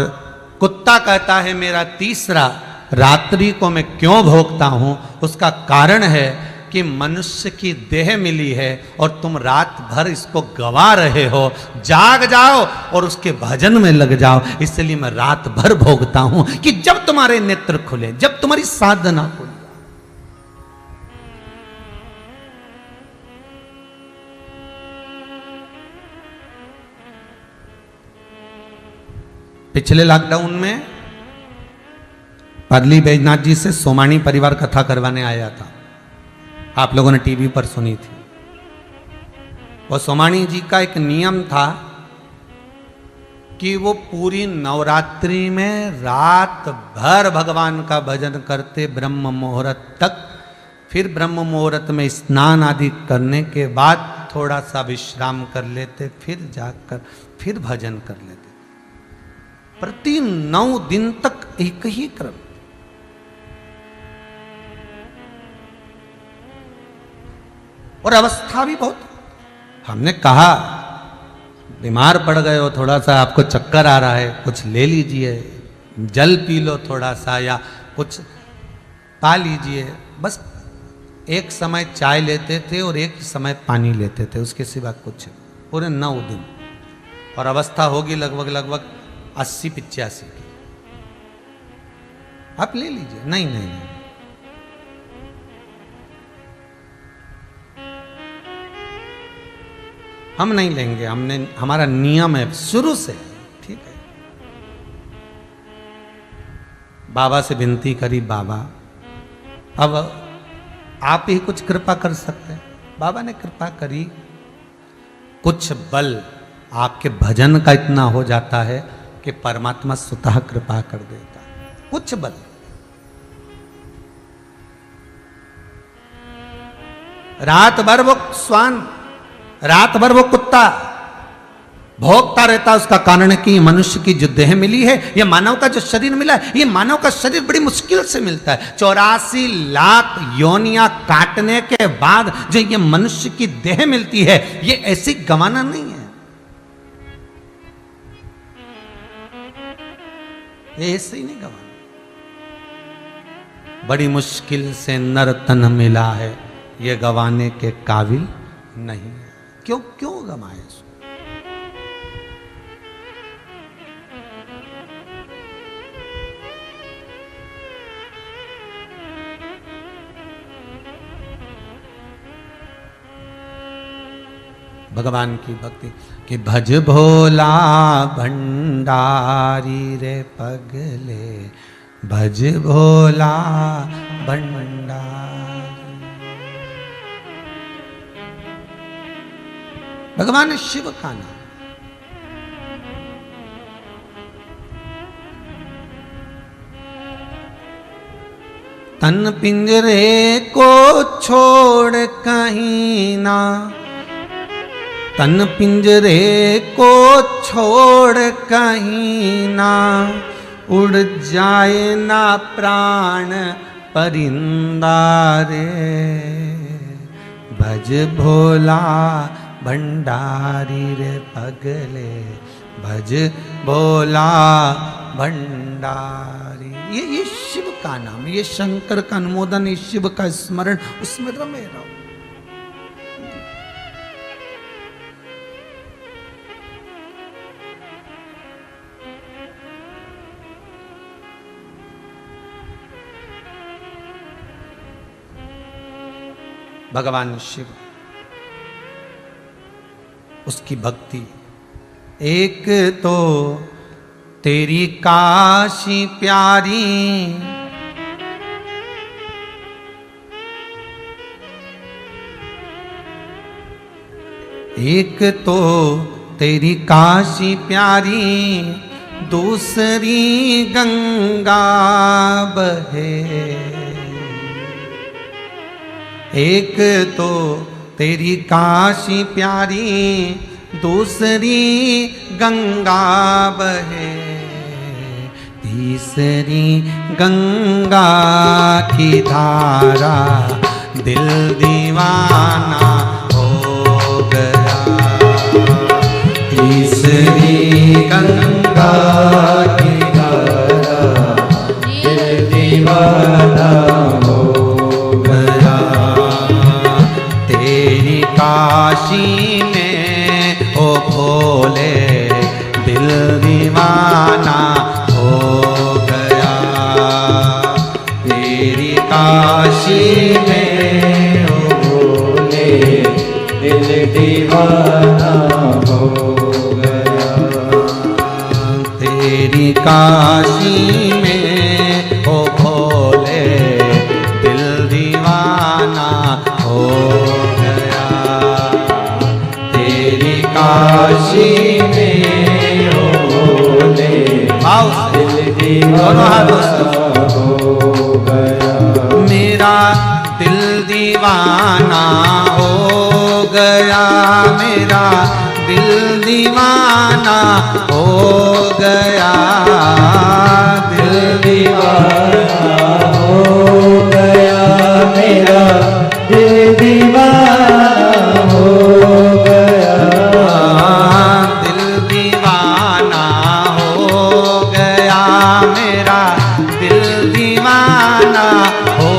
कुत्ता कहता है मेरा तीसरा, रात्रि को मैं क्यों भोगता हूं, उसका कारण है कि मनुष्य की देह मिली है और तुम रात भर इसको गवा रहे हो, जाग जाओ और उसके भजन में लग जाओ। इसलिए मैं रात भर भोगता हूं कि जब तुम्हारे नेत्र खुले, जब तुम्हारी साधना खुले। पिछले लॉकडाउन में पादली बैजनाथ जी से सोमानी परिवार कथा करवाने आया था, आप लोगों ने टीवी पर सुनी थी। और सोमानी जी का एक नियम था कि वो पूरी नवरात्रि में रात भर भगवान का भजन करते ब्रह्म मुहूर्त तक। फिर ब्रह्म मुहूर्त में स्नान आदि करने के बाद थोड़ा सा विश्राम कर लेते, फिर जाकर फिर भजन कर लेते। प्रति 9 दिन तक एक ही क्रम। और अवस्था भी बहुत, हमने कहा बीमार पड़ गए हो, थोड़ा सा आपको चक्कर आ रहा है, कुछ ले लीजिए, जल पी लो थोड़ा सा या कुछ पा लीजिए। बस एक समय चाय लेते थे और एक समय पानी लेते थे, उसके सिवा कुछ। पूरे 9 दिन। और अवस्था होगी लगभग 80-85 की। आप ले लीजिए। नहीं नहीं नहीं, हम नहीं लेंगे, हमने, हमारा नियम है शुरू से। ठीक है, बाबा से विनती करी, बाबा अब आप ही कुछ कृपा कर सकते हैं। बाबा ने कृपा करी, कुछ बल आपके भजन का इतना हो जाता है कि परमात्मा स्वतः कृपा कर देता है। कुछ बल, रात भर वो श्वान, रात भर वो कुत्ता भोगता रहता है। उसका कारण है कि ये मनुष्य की जो देह मिली है, ये मानव का जो शरीर मिला है, ये मानव का शरीर बड़ी मुश्किल से मिलता है। 84 लाख योनियां काटने के बाद जो ये मनुष्य की देह मिलती है, ये ऐसी गंवाना नहीं है, ये ऐसे ही नहीं गंवाना। बड़ी मुश्किल से नर तन मिला है, ये गंवाने के काबिल नहीं है। क्यों गंवाए इसको? भगवान की भक्ति कि भज भोला भंडारी रे पगले, भज भोला भंडारी। भगवान शिव का नाम। तन पिंजरे को छोड़ कहीं ना, तन पिंजरे को छोड़ कहीं ना, उड़ जाए ना प्राण परिंदा रे, भज भोला भंडारी रे पगले, भज भोला भंडारी। ये शिव का नाम, ये शंकर का अनुमोदन, ये शिव का स्मरण, उसमें रमे रहो। भगवान शिव, उसकी भक्ति। एक तो तेरी काशी प्यारी, एक तो तेरी काशी प्यारी, दूसरी गंगा बहे। एक तो तेरी काशी प्यारी, दूसरी गंगा बहे, तीसरी गंगा की धारा दिल दीवाना हो गया। तीसरी गंगा की धारा दिल दीवाना हो गया। तेरी काशी में ओ भोले दिल दीवाना हो गया। तेरी काशी में ओ भोले दिल दीवाना हो गया। तेरी काशी में ओ भोले दिल दीवाना हो गया। तेरी काशी में ओ भोले दिल दीवाना हो गया। मेरा दिल दीवाना हो गया, मेरा दिल दीवाना हो गया। दिल दीवाना हो गया, मेरा दिल दीवाना हो गया। दिल दीवाना हो गया, मेरा दिल दीवाना हो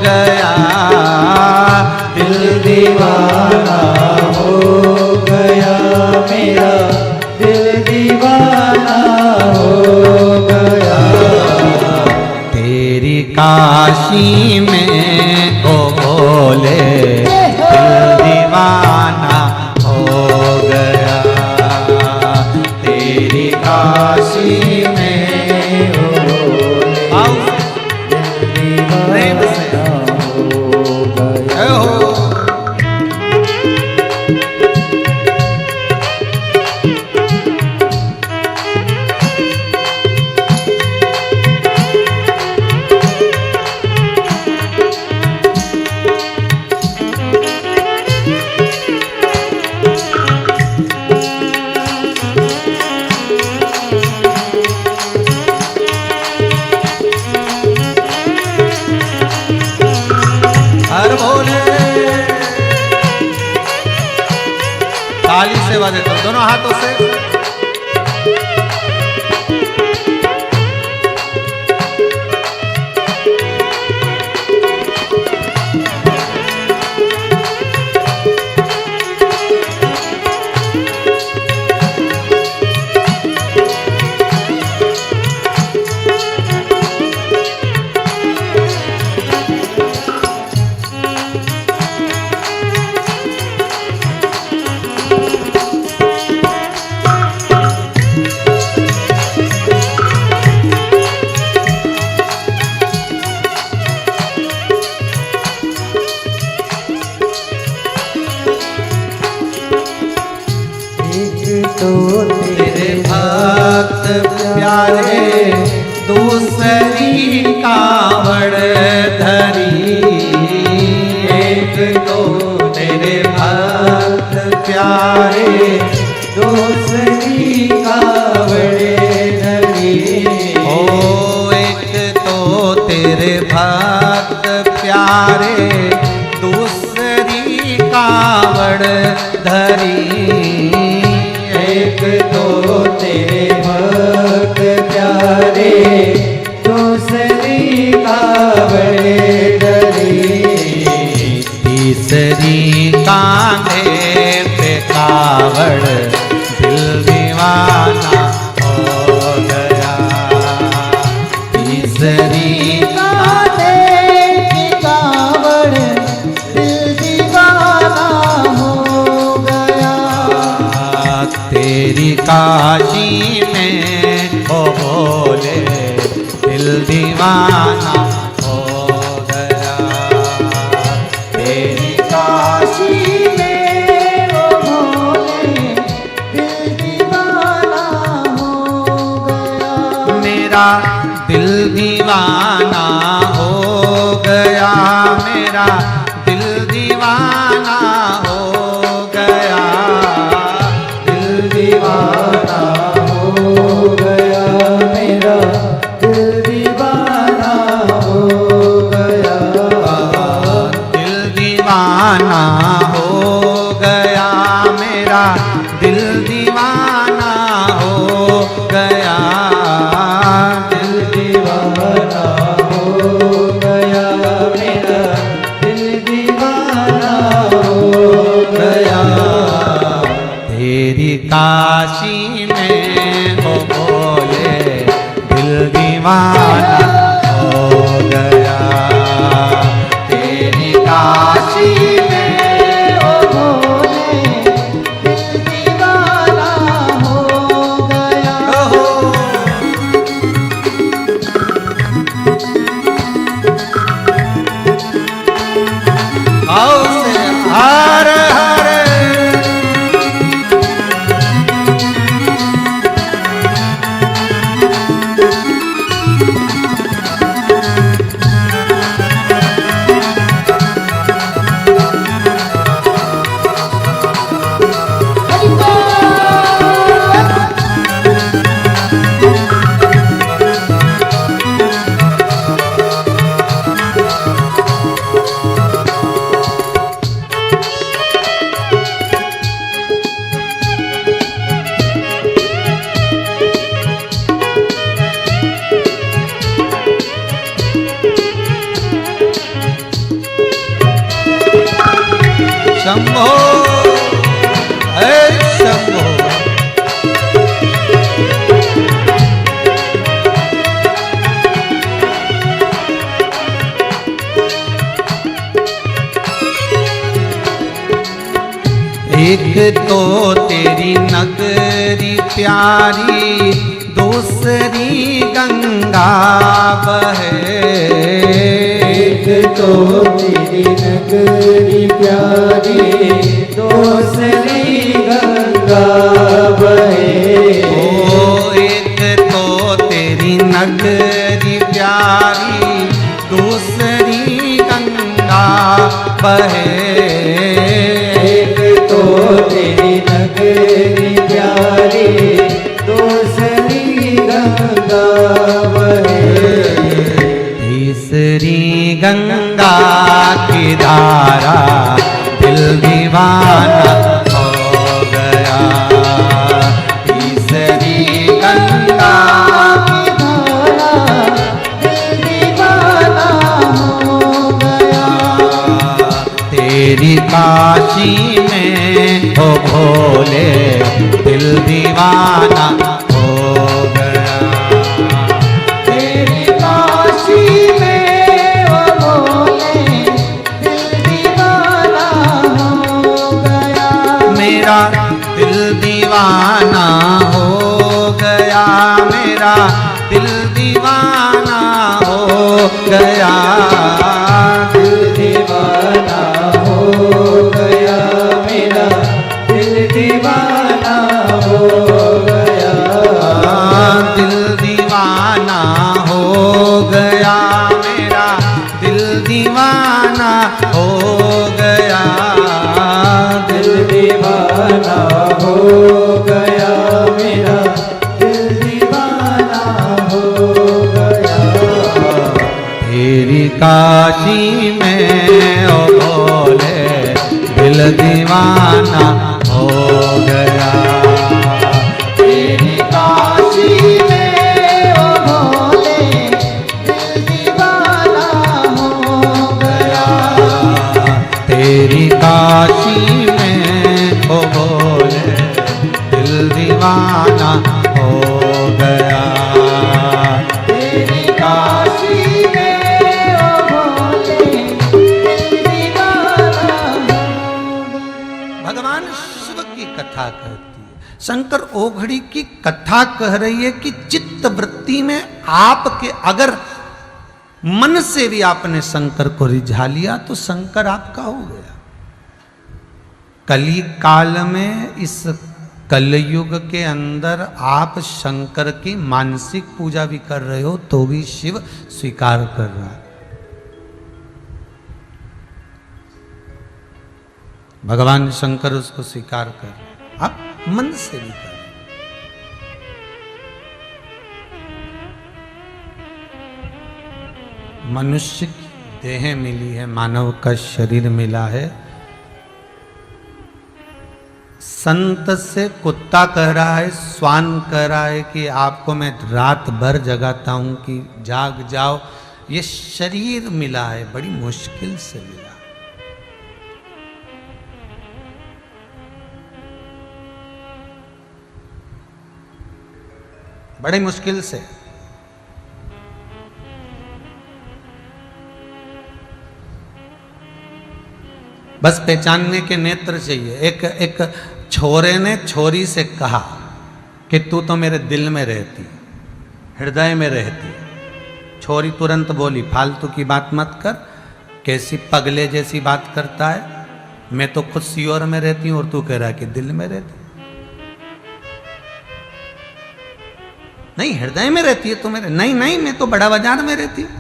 गया। दिल दीवाना हो गया, मेरा दिल दीवाना हो गया। तेरी काशी में ओ भोले दिल दीवाना हो गया। तेरी काशी में ओ भोले दिल दीवाना हो गया। हर भोले ताली से बजे तो दोनों हाथों से। तो तेरे भक्त प्यारे, दूसरी कावड़ धरी। एक तो तेरे भक्त प्यारे, दूसरी कावड़ धरी। ओ एक तो तेरे भक्त प्यारे, दूसरी कावड़ धरी। एक तो तेरे भक्त प्यारे, दूसरी कावड़ धरी। तीसरी कांधे पे कावड़ दिल दीवाना हो गया। तीसरी कांधे पे कावड़ दिल दीवाना हो गया। तेरी काशी में ओ भोले दिल दीवाना हो गया। तेरी काशी में ओ मेरा दिल दीवाना हो गया, मेरा दिल दीवाना हो गया, दिल दीवाना हो गया, मेरा दिल दीवाना हो गया, दिल दीवाना हो गया, मेरा दिल दीवाना हो गया, दिल दीवाना हो गया, मेरा दिल दीवाना हो गया। तेरी काशी में हो बोले दिल दीवाना हो गया, तेरी काशी में हो बोले दिल दीवाना हो गया। आओ से हर हर शंभो हे शंभो। एक तो तेरी नगरी प्यारी, दूसरी गंगा बहे, एक तो तेरी नगरी प्यारी, दूसरी गंगा बहे, ओ एक तो तेरी नगरी प्यारी, दूसरी गंगा बहे, एक तो तेरी नगरी प्यारी, दूसरी गंगा बहे, तीसरी गंगा की धारा दिल दीवाना हो गया, तीसरी गंगा की धारा दिल दीवाना हो गया, तेरी काशी में हो भोले दिल दीवाना हो गया, तेरी काशी में हो भोले दिल दीवाना हो गया, मेरा दिल दीवाना हो गया, मेरा दिल दीवाना हो गया, दिल दीवाना हो गया, मेरा दिल दीवाना हो गया, दिल दीवाना हो गया, मेरा दिल दीवाना हो गया, दिल दीवाना हो गया, मेरा दिल दीवाना हो गया, तेरी काशी में ओ भोले दिल दीवाना हो गया, तेरी काशी में ओ भोले दिल दीवाना हो गया, तेरी काशी में ओ भोले दिल दीवाना हो गया, तेरी काशी में ओ भोले दिल दीवाना हो। भगवान शिव की कथा कहती है, शंकर ओघड़ी की कथा कह रही है कि चित्त वृत्ति में आपके अगर मन से भी आपने शंकर को रिझा लिया तो शंकर आपका हो गया। कली काल में इस कलयुग के अंदर आप शंकर की मानसिक पूजा भी कर रहे हो तो भी शिव स्वीकार कर रहा है। भगवान शंकर उसको स्वीकार कर रहे हैं, आप मन से भी कर। मनुष्य की देह मिली है, मानव का शरीर मिला है। संत से कुत्ता कह रहा है, श्वान कह रहा है कि आपको मैं रात भर जगाता हूं कि जाग जाओ। ये शरीर मिला है, बड़ी मुश्किल से मिला। बड़ी मुश्किल से। बस पहचानने के नेत्र चाहिए। एक छोरे ने छोरी से कहा कि तू तो मेरे दिल में रहती, हृदय में रहती। छोरी तुरंत बोली, फालतू की बात मत कर, कैसी पगले जैसी बात करता है, मैं तो खुद सियोर में रहती हूं और तू कह रहा है कि दिल में रहती। नहीं, हृदय में रहती है तो मेरे। नहीं नहीं, मैं तो बड़ा बाजार में रहती हूं।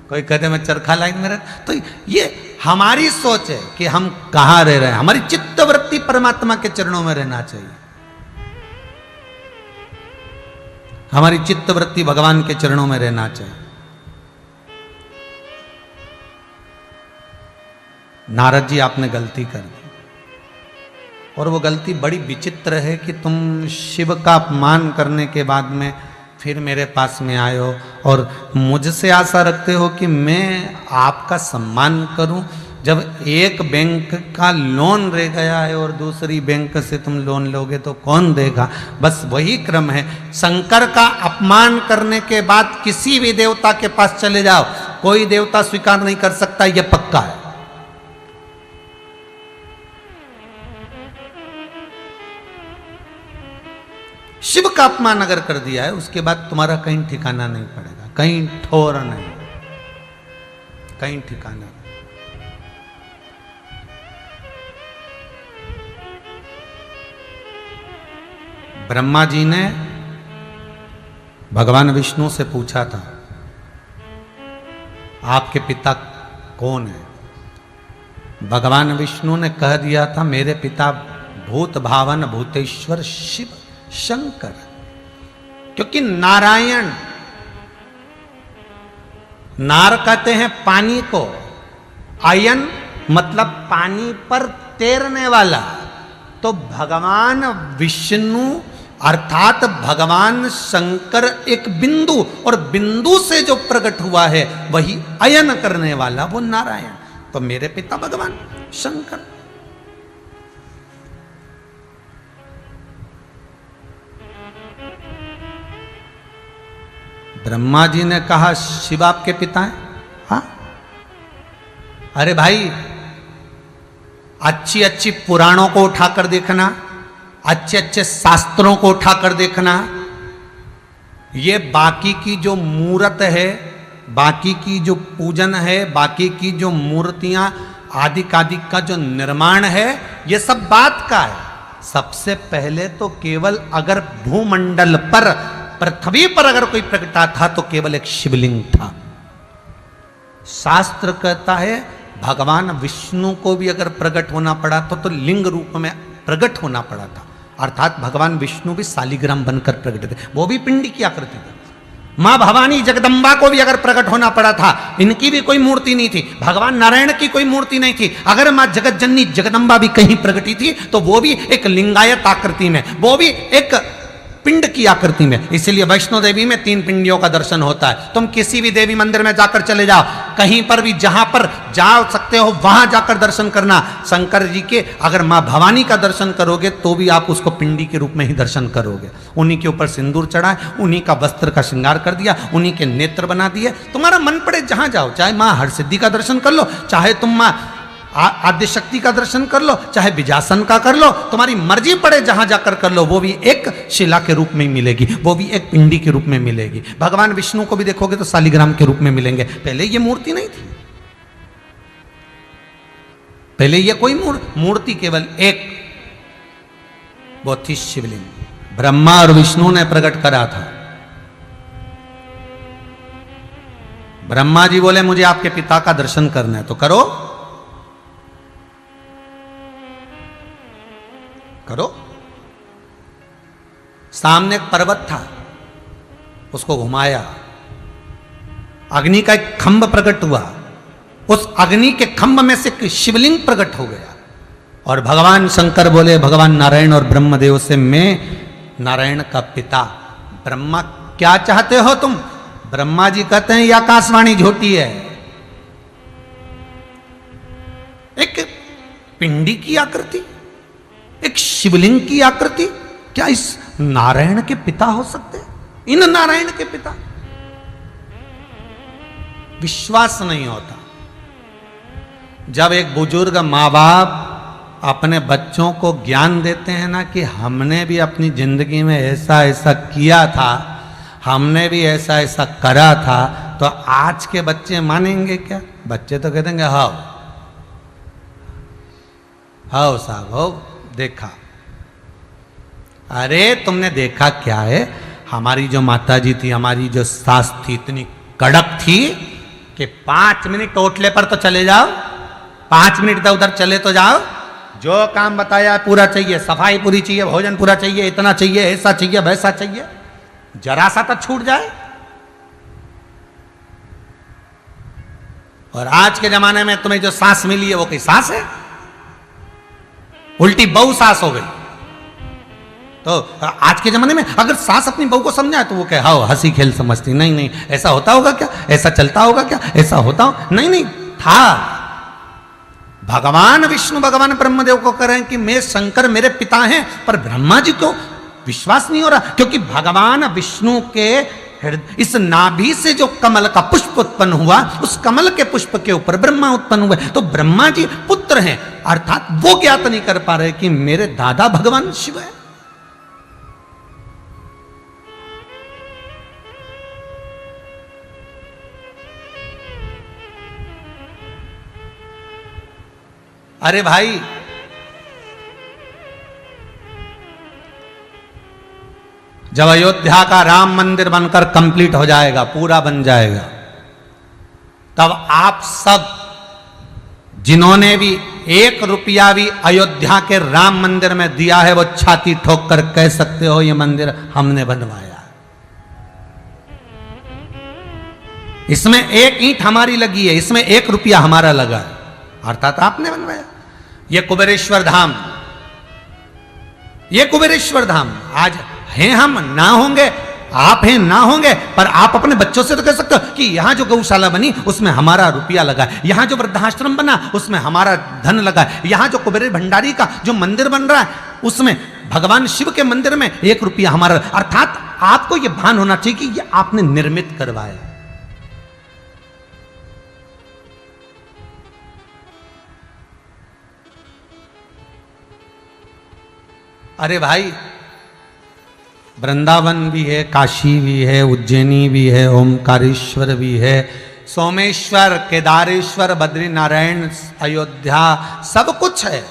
कोई कहते मैं चरखा लाइन में रहता। तो ये हमारी सोच है कि हम कहां रह रहे हैं। हमारी चित्तवृत्ति परमात्मा के चरणों में रहना चाहिए। हमारी चित्तवृत्ति भगवान के चरणों में रहना चाहिए। नारद जी, आपने गलती कर दी, और वो गलती बड़ी विचित्र है कि तुम शिव का अपमान करने के बाद में फिर मेरे पास में आए हो और मुझसे आशा रखते हो कि मैं आपका सम्मान करूं। जब एक बैंक का लोन रह गया है और दूसरी बैंक से तुम लोन लोगे तो कौन देगा। बस वही क्रम है। शंकर का अपमान करने के बाद किसी भी देवता के पास चले जाओ, कोई देवता स्वीकार नहीं कर सकता, यह पक्का है। शिव का अपमान अगर कर दिया है, उसके बाद तुम्हारा कहीं ठिकाना नहीं पड़ेगा, कहीं ठोर नहीं, कहीं ठिकाना नहीं। ब्रह्मा जी ने भगवान विष्णु से पूछा था, आपके पिता कौन है। भगवान विष्णु ने कह दिया था, मेरे पिता भूत भावन भूतेश्वर शिव शंकर। क्योंकि नारायण, नार कहते हैं पानी को, अयन मतलब पानी पर तैरने वाला। तो भगवान विष्णु अर्थात भगवान शंकर एक बिंदु, और बिंदु से जो प्रकट हुआ है वही अयन करने वाला, वो नारायण। तो मेरे पिता भगवान शंकर। ब्रह्मा जी ने कहा, शिव आपके पिता हैं? हाँ। अरे भाई, अच्छी अच्छी पुराणों को उठाकर देखना, अच्छे अच्छे शास्त्रों को उठाकर देखना। ये बाकी की जो मूर्त है, बाकी की जो पूजन है, बाकी की जो मूर्तियां आदि का जो निर्माण है, ये सब बात का है। सबसे पहले तो केवल अगर भूमंडल पर, पृथ्वी पर अगर कोई प्रकटा था तो केवल एक शिवलिंग था। शास्त्र कहता है भगवान विष्णु को भी अगर प्रकट होना पड़ा तो लिंग रूप में प्रकट होना पड़ा था। अर्थात भगवान विष्णु भी शालिग्राम बनकर प्रकट थे, वो भी पिंडी की आकृति थी। मां भवानी जगदम्बा को भी अगर प्रकट होना पड़ा था, इनकी भी कोई मूर्ति नहीं थी। भगवान नारायण की कोई मूर्ति नहीं थी। अगर मां जगत जननी जगदम्बा भी कहीं प्रकटी थी तो वो भी एक लिंगायत आकृति में, वो भी एक पिंड की आकृति में। इसलिए वैष्णो देवी में 3 पिंडियों का दर्शन होता है। तुम किसी भी देवी मंदिर में जाकर चले जाओ, कहीं पर भी जहां पर जा सकते हो वहां जाकर दर्शन करना। शंकर जी के अगर मां भवानी का दर्शन करोगे तो भी आप उसको पिंडी के रूप में ही दर्शन करोगे। उन्हीं के ऊपर सिंदूर चढ़ा है, उन्हीं का वस्त्र का श्रृंगार कर दिया, उन्हीं के नेत्र बना दिए। तुम्हारा मन पड़े जहां जाओ, चाहे मां हरसिद्धि का दर्शन कर लो, चाहे तुम मां आद्य शक्ति का दर्शन कर लो, चाहे विजासन का कर लो, तुम्हारी मर्जी पड़े जहां जाकर कर लो, वो भी एक शिला के रूप में मिलेगी, वो भी एक पिंडी के रूप में मिलेगी। भगवान विष्णु को भी देखोगे तो शालिग्राम के रूप में मिलेंगे। पहले ये मूर्ति नहीं थी, पहले ये कोई मूर्ति केवल एक वो थी शिवलिंग, ब्रह्मा और विष्णु ने प्रकट करा था। ब्रह्मा जी बोले मुझे आपके पिता का दर्शन करना है, तो करो करो। सामने एक पर्वत था, उसको घुमाया, अग्नि का एक खंभ प्रकट हुआ, उस अग्नि के खंभ में से एक शिवलिंग प्रकट हो गया। और भगवान शंकर बोले भगवान नारायण और ब्रह्मदेव से, मैं नारायण का पिता ब्रह्मा क्या चाहते हो तुम? ब्रह्मा जी कहते हैं ये आकाशवाणी झूठी है। एक पिंडी की आकृति, एक शिवलिंग की आकृति, क्या इस नारायण के पिता हो सकते हैं? इन नारायण के पिता? विश्वास नहीं होता। जब एक बुजुर्ग माँ बाप अपने बच्चों को ज्ञान देते हैं ना कि हमने भी अपनी जिंदगी में ऐसा ऐसा किया था, हमने भी ऐसा ऐसा करा था, तो आज के बच्चे मानेंगे क्या? बच्चे तो कह देंगे हाँ हाँ साहब हो देखा। अरे तुमने देखा क्या है? हमारी जो माता जी थी, हमारी जो सास थी, इतनी कड़क थी कि 5 मिनट टोटले पर तो चले जाओ, 5 मिनट इधर उधर चले तो जाओ, जो काम बताया पूरा चाहिए, सफाई पूरी चाहिए, भोजन पूरा चाहिए, इतना चाहिए, ऐसा चाहिए, वैसा चाहिए, जरा सा तो छूट जाए। और आज के जमाने में तुम्हें जो सांस मिली है वो कोई सांस है? उल्टी बहू सांस हो गई। तो आज के जमाने में अगर सास अपनी बहू को समझाए तो वो कहे हाँ हंसी खेल समझती, नहीं नहीं ऐसा होता होगा क्या, ऐसा चलता होगा क्या, ऐसा होता हो? नहीं नहीं था। भगवान विष्णु भगवान ब्रह्मदेव को कह रहे हैं कि मैं शंकर मेरे पिता हैं, पर ब्रह्मा जी को विश्वास नहीं हो रहा, क्योंकि भगवान विष्णु के इस नाभि से जो कमल का पुष्प उत्पन्न हुआ, उस कमल के पुष्प के ऊपर ब्रह्मा उत्पन्न हुए, तो ब्रह्मा जी पुत्र हैं, अर्थात वो ज्ञात नहीं कर पा रहे कि मेरे दादा भगवान शिव है। अरे भाई जब अयोध्या का राम मंदिर बनकर कंप्लीट हो जाएगा, पूरा बन जाएगा, तब आप सब जिन्होंने भी 1 रुपया भी अयोध्या के राम मंदिर में दिया है, वो छाती ठोक कर कह सकते हो ये मंदिर हमने बनवाया। इसमें 1 ईंट हमारी लगी है, इसमें 1 रुपया हमारा लगा है, अर्थात आपने बनवाया। ये कुबेरेश्वर धाम, ये कुबेरेश्वर धाम आज हैं, हम ना होंगे, आप हैं ना होंगे, पर आप अपने बच्चों से तो कह सकते हो कि यहां जो गौशाला बनी उसमें हमारा रुपया लगा है, यहां जो वृद्धाश्रम बना उसमें हमारा धन लगा है, यहां जो कुबेर भंडारी का जो मंदिर बन रहा है उसमें भगवान शिव के मंदिर में 1 रुपया हमारा। अर्थात आपको यह भान होना चाहिए कि यह आपने निर्मित करवाया। अरे भाई वृंदावन भी है, काशी भी है, उज्जैनी भी है, ओमकारेश्वर भी है, सोमेश्वर, केदारेश्वर, बद्रीनारायण, अयोध्या, सब कुछ है।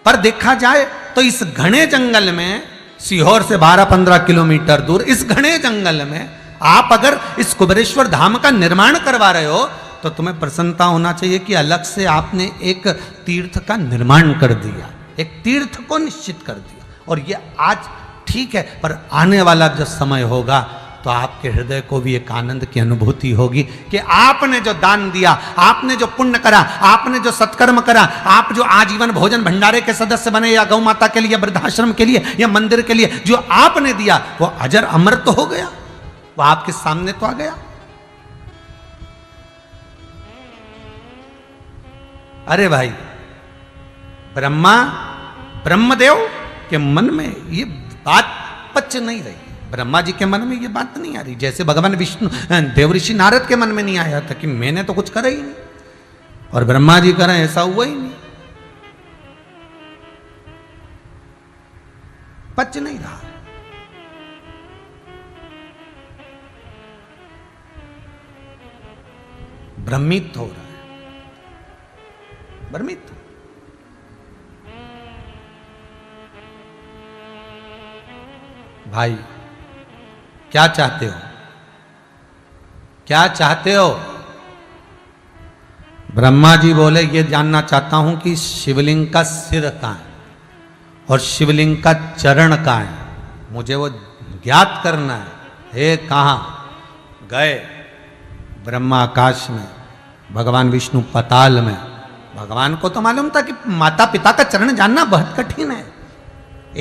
पर देखा जाए तो इस घने जंगल में, सीहोर से 12-15 किलोमीटर दूर इस घने जंगल में आप अगर इस कुबेरेश्वर धाम का निर्माण करवा रहे हो तो तुम्हें प्रसन्नता होना चाहिए कि अलग से आपने एक तीर्थ का निर्माण कर दिया, एक तीर्थ को निश्चित कर दिया। और ये आज ठीक है, पर आने वाला जो समय होगा तो आपके हृदय को भी एक आनंद की अनुभूति होगी कि आपने जो दान दिया, आपने जो पुण्य करा, आपने जो सत्कर्म करा, आप जो आजीवन भोजन भंडारे के सदस्य बने, या गौ माता के लिए, वृद्धाश्रम के लिए, या मंदिर के लिए जो आपने दिया, वो अजर अमर तो हो गया, वो आपके सामने तो आ गया। अरे भाई ब्रह्मदेव के मन में ये बात पच नहीं रही, ब्रह्मा जी के मन में ये बात नहीं आ रही, जैसे भगवान विष्णु देवऋषि नारद के मन में नहीं आया था कि मैंने तो कुछ करा ही नहीं, और ब्रह्मा जी करें ऐसा हुआ ही नहीं, पच नहीं रहा। भ्रमित हो रहा है, भ्रमित। भाई क्या चाहते हो, क्या चाहते हो? ब्रह्मा जी बोले ये जानना चाहता हूं कि शिवलिंग का सिर कहाँ है और शिवलिंग का चरण कहाँ है, मुझे वो ज्ञात करना है। हे कहाँ गए? ब्रह्मा आकाश में, भगवान विष्णु पताल में। भगवान को तो मालूम था कि माता पिता का चरण जानना बहुत कठिन है।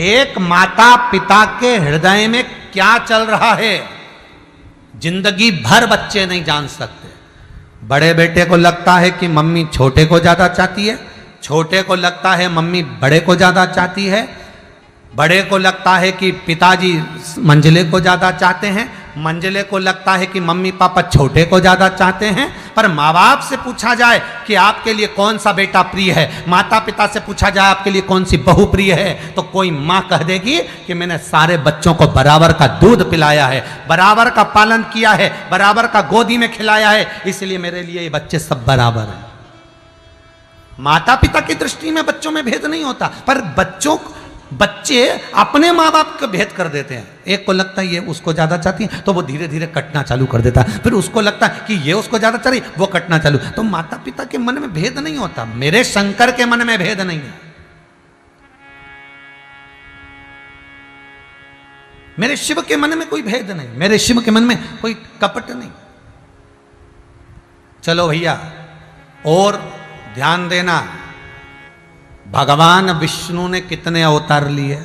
एक माता पिता के हृदय में क्या चल रहा है जिंदगी भर बच्चे नहीं जान सकते। बड़े बेटे को लगता है कि मम्मी छोटे को ज्यादा चाहती है, छोटे को लगता है मम्मी बड़े को ज्यादा चाहती है, बड़े को लगता है कि पिताजी मंझले को ज्यादा चाहते हैं, मंझले को लगता है कि मम्मी पापा छोटे को ज्यादा चाहते हैं। पर माँ बाप से पूछा जाए कि आपके लिए कौन सा बेटा प्रिय है, माता पिता से पूछा जाए आपके लिए कौन सी बहू प्रिय है, तो कोई माँ कह देगी कि मैंने सारे बच्चों को बराबर का दूध पिलाया है, बराबर का पालन किया है, बराबर का गोदी में खिलाया है, इसलिए मेरे लिए ये बच्चे सब बराबर हैं। माता पिता की दृष्टि में बच्चों में भेद नहीं होता, पर बच्चे अपने माँ बाप का भेद कर देते हैं। एक को लगता है ये उसको ज्यादा चाहती है तो वो धीरे धीरे कटना चालू कर देता है, फिर उसको लगता है कि ये उसको ज्यादा चाह रही, वो कटना चालू। तो माता पिता के मन में भेद नहीं होता, मेरे शंकर के मन में भेद नहीं है, मेरे शिव के मन में कोई भेद नहीं, मेरे शिव के मन में कोई कपट नहीं। चलो भैया और ध्यान देना, भगवान विष्णु ने कितने अवतार लिए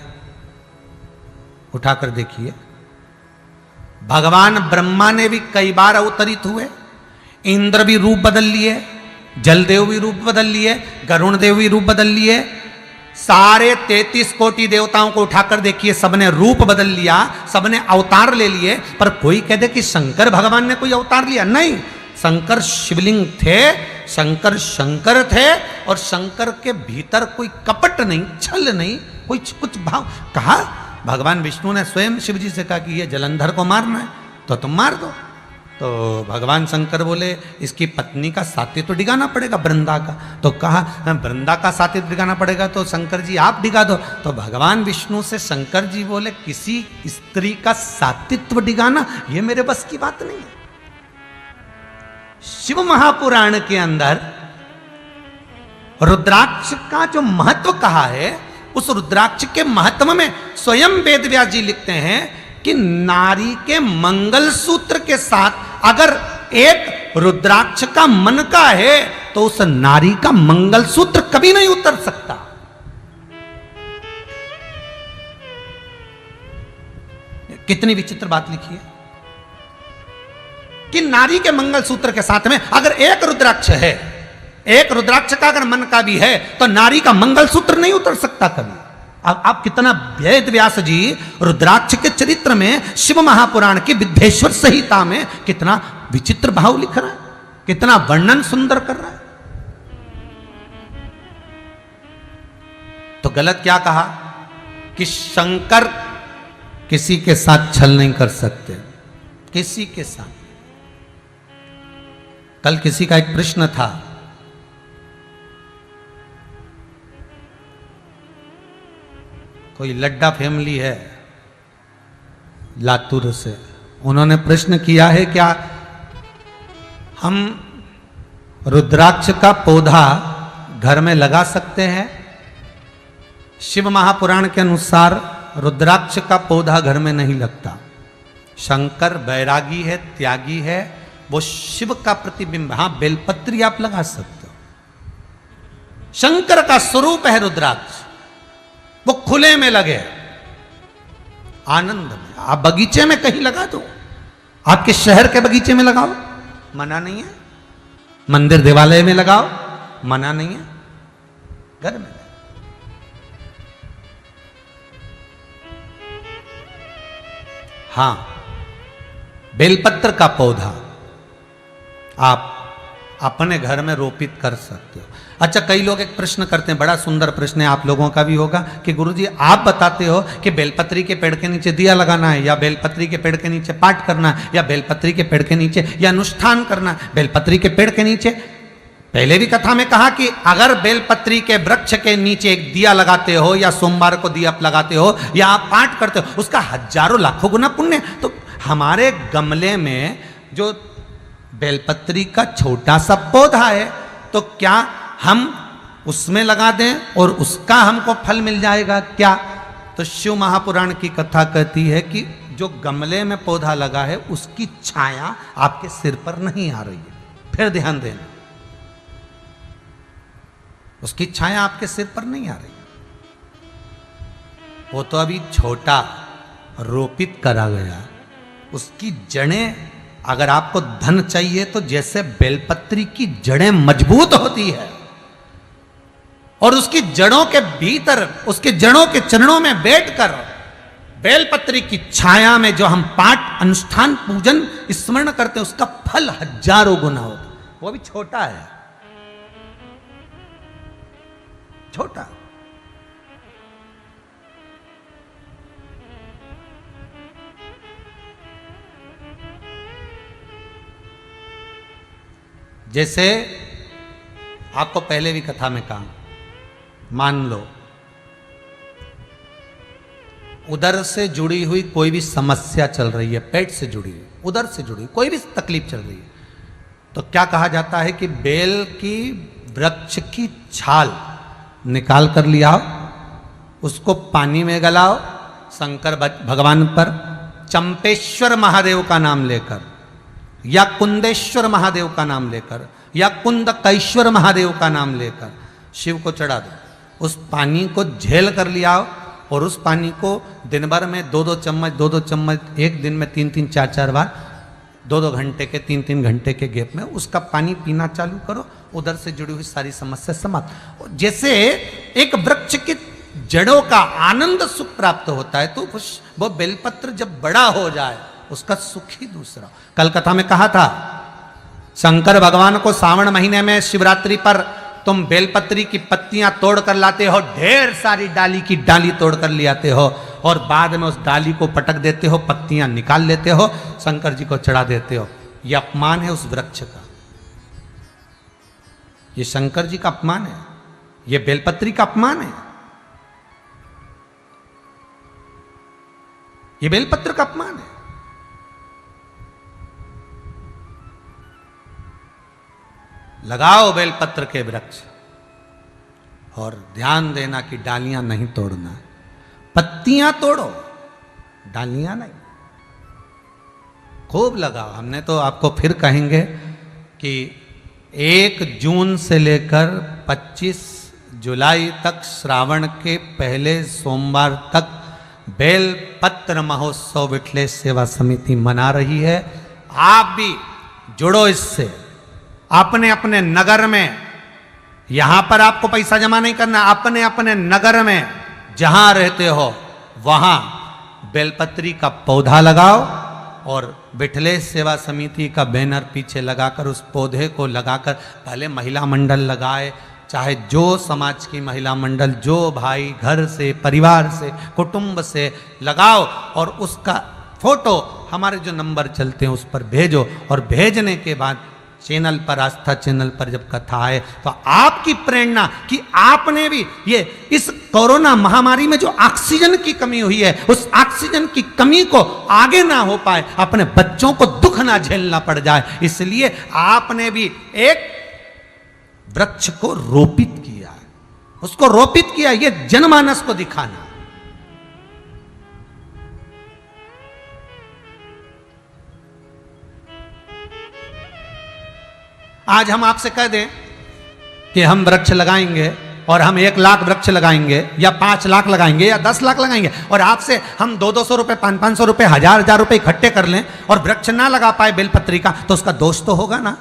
उठाकर देखिए। भगवान ब्रह्मा ने भी कई बार अवतरित हुए, इंद्र भी रूप बदल लिए, जलदेव भी रूप बदल लिए, गरुण देव भी रूप बदल लिए, सारे 33 कोटि देवताओं को उठाकर देखिए, सबने रूप बदल लिया, सबने अवतार ले लिए। पर कोई कह दे कि शंकर भगवान ने कोई अवतार लिया, नहीं, शंकर शिवलिंग थे, शंकर शंकर थे, और शंकर के भीतर कोई कपट नहीं, छल नहीं, कोई कुछ भाव। कहा भगवान विष्णु ने स्वयं शिव जी से कहा कि ये जलंधर को मारना है तो तुम मार दो। तो भगवान शंकर बोले इसकी पत्नी का साथी तो डिगाना पड़ेगा वृंदा का। तो कहा वृंदा का साथी डिगाना पड़ेगा तो शंकर जी आप डिगा दो। तो भगवान विष्णु से शंकर जी बोले किसी स्त्री का सातित्व डिगाना ये मेरे बस की बात नहीं है। शिव महापुराण के अंदर रुद्राक्ष का जो महत्व कहा है, उस रुद्राक्ष के महत्व में स्वयं वेदव्यास जी लिखते हैं कि नारी के मंगलसूत्र के साथ अगर एक रुद्राक्ष का मन का है तो उस नारी का मंगलसूत्र कभी नहीं उतर सकता। कितनी विचित्र बात लिखी है कि नारी के मंगलसूत्र के साथ में अगर एक रुद्राक्ष है, एक रुद्राक्ष का अगर मन का भी है तो नारी का मंगलसूत्र नहीं उतर सकता कभी। अब आप कितना वेद व्यास जी रुद्राक्ष के चरित्र में शिव महापुराण की विद्येश्वर संहिता में कितना विचित्र भाव लिख रहा है, कितना वर्णन सुंदर कर रहा है। तो गलत क्या कहा कि शंकर किसी के साथ छल नहीं कर सकते, किसी के साथ। कल किसी का एक प्रश्न था, कोई लड्डा फैमिली है लातूर से, उन्होंने प्रश्न किया है क्या हम रुद्राक्ष का पौधा घर में लगा सकते हैं? शिव महापुराण के अनुसार रुद्राक्ष का पौधा घर में नहीं लगता। शंकर बैरागी है, त्यागी है, वो शिव का प्रतिबिंब। हां, बेलपत्री आप लगा सकते हो, शंकर का स्वरूप है रुद्राक्ष, वो खुले में लगे आनंद में। आप बगीचे में कहीं लगा दो, आपके शहर के बगीचे में लगाओ, मना नहीं है। मंदिर देवालय में लगाओ, मना नहीं है। घर में हां, बेलपत्र का पौधा आप अपने घर में रोपित कर सकते हो। अच्छा, कई लोग एक प्रश्न करते हैं, बड़ा सुंदर प्रश्न है, आप लोगों का भी होगा कि गुरुजी आप बताते हो कि बेलपत्री के पेड़ के नीचे दिया लगाना है, या बेलपत्री के पेड़ के नीचे पाठ करना है, या बेलपत्री के पेड़ के नीचे या अनुष्ठान करना है। बेलपत्री के पेड़ के नीचे पहले भी कथा में कहा कि अगर बेलपत्री के वृक्ष के नीचे एक दिया लगाते हो या सोमवार को दिया लगाते हो या आप पाठ करते हो, उसका हजारों लाखों गुना पुण्य। तो हमारे गमले में जो बेलपत्री का छोटा सा पौधा है, तो क्या हम उसमें लगा दें और उसका हमको फल मिल जाएगा क्या? तो शिव महापुराण की कथा कहती है कि जो गमले में पौधा लगा है उसकी छाया आपके सिर पर नहीं आ रही है। फिर ध्यान देना, उसकी छाया आपके सिर पर नहीं आ रही, वो तो अभी छोटा रोपित करा गया। उसकी जड़ें, अगर आपको धन चाहिए तो जैसे बेलपत्री की जड़ें मजबूत होती है और उसकी जड़ों के भीतर, उसके जड़ों के चरणों में बैठकर बेलपत्री की छाया में जो हम पाठ अनुष्ठान पूजन स्मरण करते हैं, उसका फल हजारों गुना होता है। वो भी छोटा है, छोटा। जैसे आपको पहले भी कथा में कहा, मान लो उदर से जुड़ी हुई कोई भी समस्या चल रही है, पेट से जुड़ी हुई, उदर से जुड़ी हुई कोई भी तकलीफ चल रही है, तो क्या कहा जाता है कि बेल की वृक्ष की छाल निकाल कर लिया, उसको पानी में गलाओ, शंकर भगवान पर चंपेश्वर महादेव का नाम लेकर या कुंदेश्वर महादेव का नाम लेकर या कुंदकेश्वर महादेव का नाम लेकर शिव को चढ़ा दो। उस पानी को झेल कर लिया और उस पानी को दिन भर में 2-2 चम्मच, एक दिन में 3-3 4-4 बार, 2-2 घंटे के 3-3 घंटे के गैप में उसका पानी पीना चालू करो, उधर से जुड़ी हुई सारी समस्या समाप्त। जैसे एक वृक्ष की जड़ों का आनंद सुख प्राप्त होता है, तो वो बेलपत्र जब बड़ा हो जाए उसका सुख ही दूसरा। कल कथा में कहा था, शंकर भगवान को सावन महीने में शिवरात्रि पर तुम बेलपत्री की पत्तियां तोड़ कर लाते हो, ढेर सारी डाली की डाली तोड़ कर ले आते हो और बाद में उस डाली को पटक देते हो, पत्तियां निकाल लेते हो, शंकर जी को चढ़ा देते हो। यह अपमान है उस वृक्ष का, ये शंकर जी का अपमान है, ये बेलपत्री का अपमान है, ये बेलपत्र का अपमान है। लगाओ बेलपत्र के वृक्ष और ध्यान देना कि डालियां नहीं तोड़ना, पत्तियां तोड़ो, डालियां नहीं। खूब लगाओ। हमने तो आपको फिर कहेंगे कि 1 जून से लेकर 25 जुलाई तक, श्रावण के पहले सोमवार तक बेलपत्र महोत्सव विठलेश सेवा समिति मना रही है। आप भी जुड़ो इससे। अपने अपने नगर में, यहां पर आपको पैसा जमा नहीं करना, अपने अपने नगर में जहां रहते हो वहां बेलपत्री का पौधा लगाओ और विठलेश सेवा समिति का बैनर पीछे लगाकर, उस पौधे को लगाकर, पहले महिला मंडल लगाए, चाहे जो समाज की महिला मंडल, जो भाई घर से, परिवार से, कुटुंब से लगाओ और उसका फोटो हमारे जो नंबर चलते हैं उस पर भेजो। और भेजने के बाद चैनल पर, आस्था चैनल पर जब कथा आए तो आपकी प्रेरणा कि आपने भी ये इस कोरोना महामारी में जो ऑक्सीजन की कमी हुई है, उस ऑक्सीजन की कमी को आगे ना हो पाए, अपने बच्चों को दुख ना झेलना पड़ जाए, इसलिए आपने भी एक वृक्ष को रोपित किया, उसको रोपित किया, ये जनमानस को दिखाना। आज हम आपसे कह दें कि हम वृक्ष लगाएंगे और हम 1 लाख वृक्ष लगाएंगे या 5 लाख लगाएंगे या 10 लाख लगाएंगे और आपसे हम 200-200 रुपए, 500-500 रुपए, 1000-1000 रुपए इकट्ठे कर लें और वृक्ष ना लगा पाए बेलपत्री का, तो उसका दोष तो होगा ना।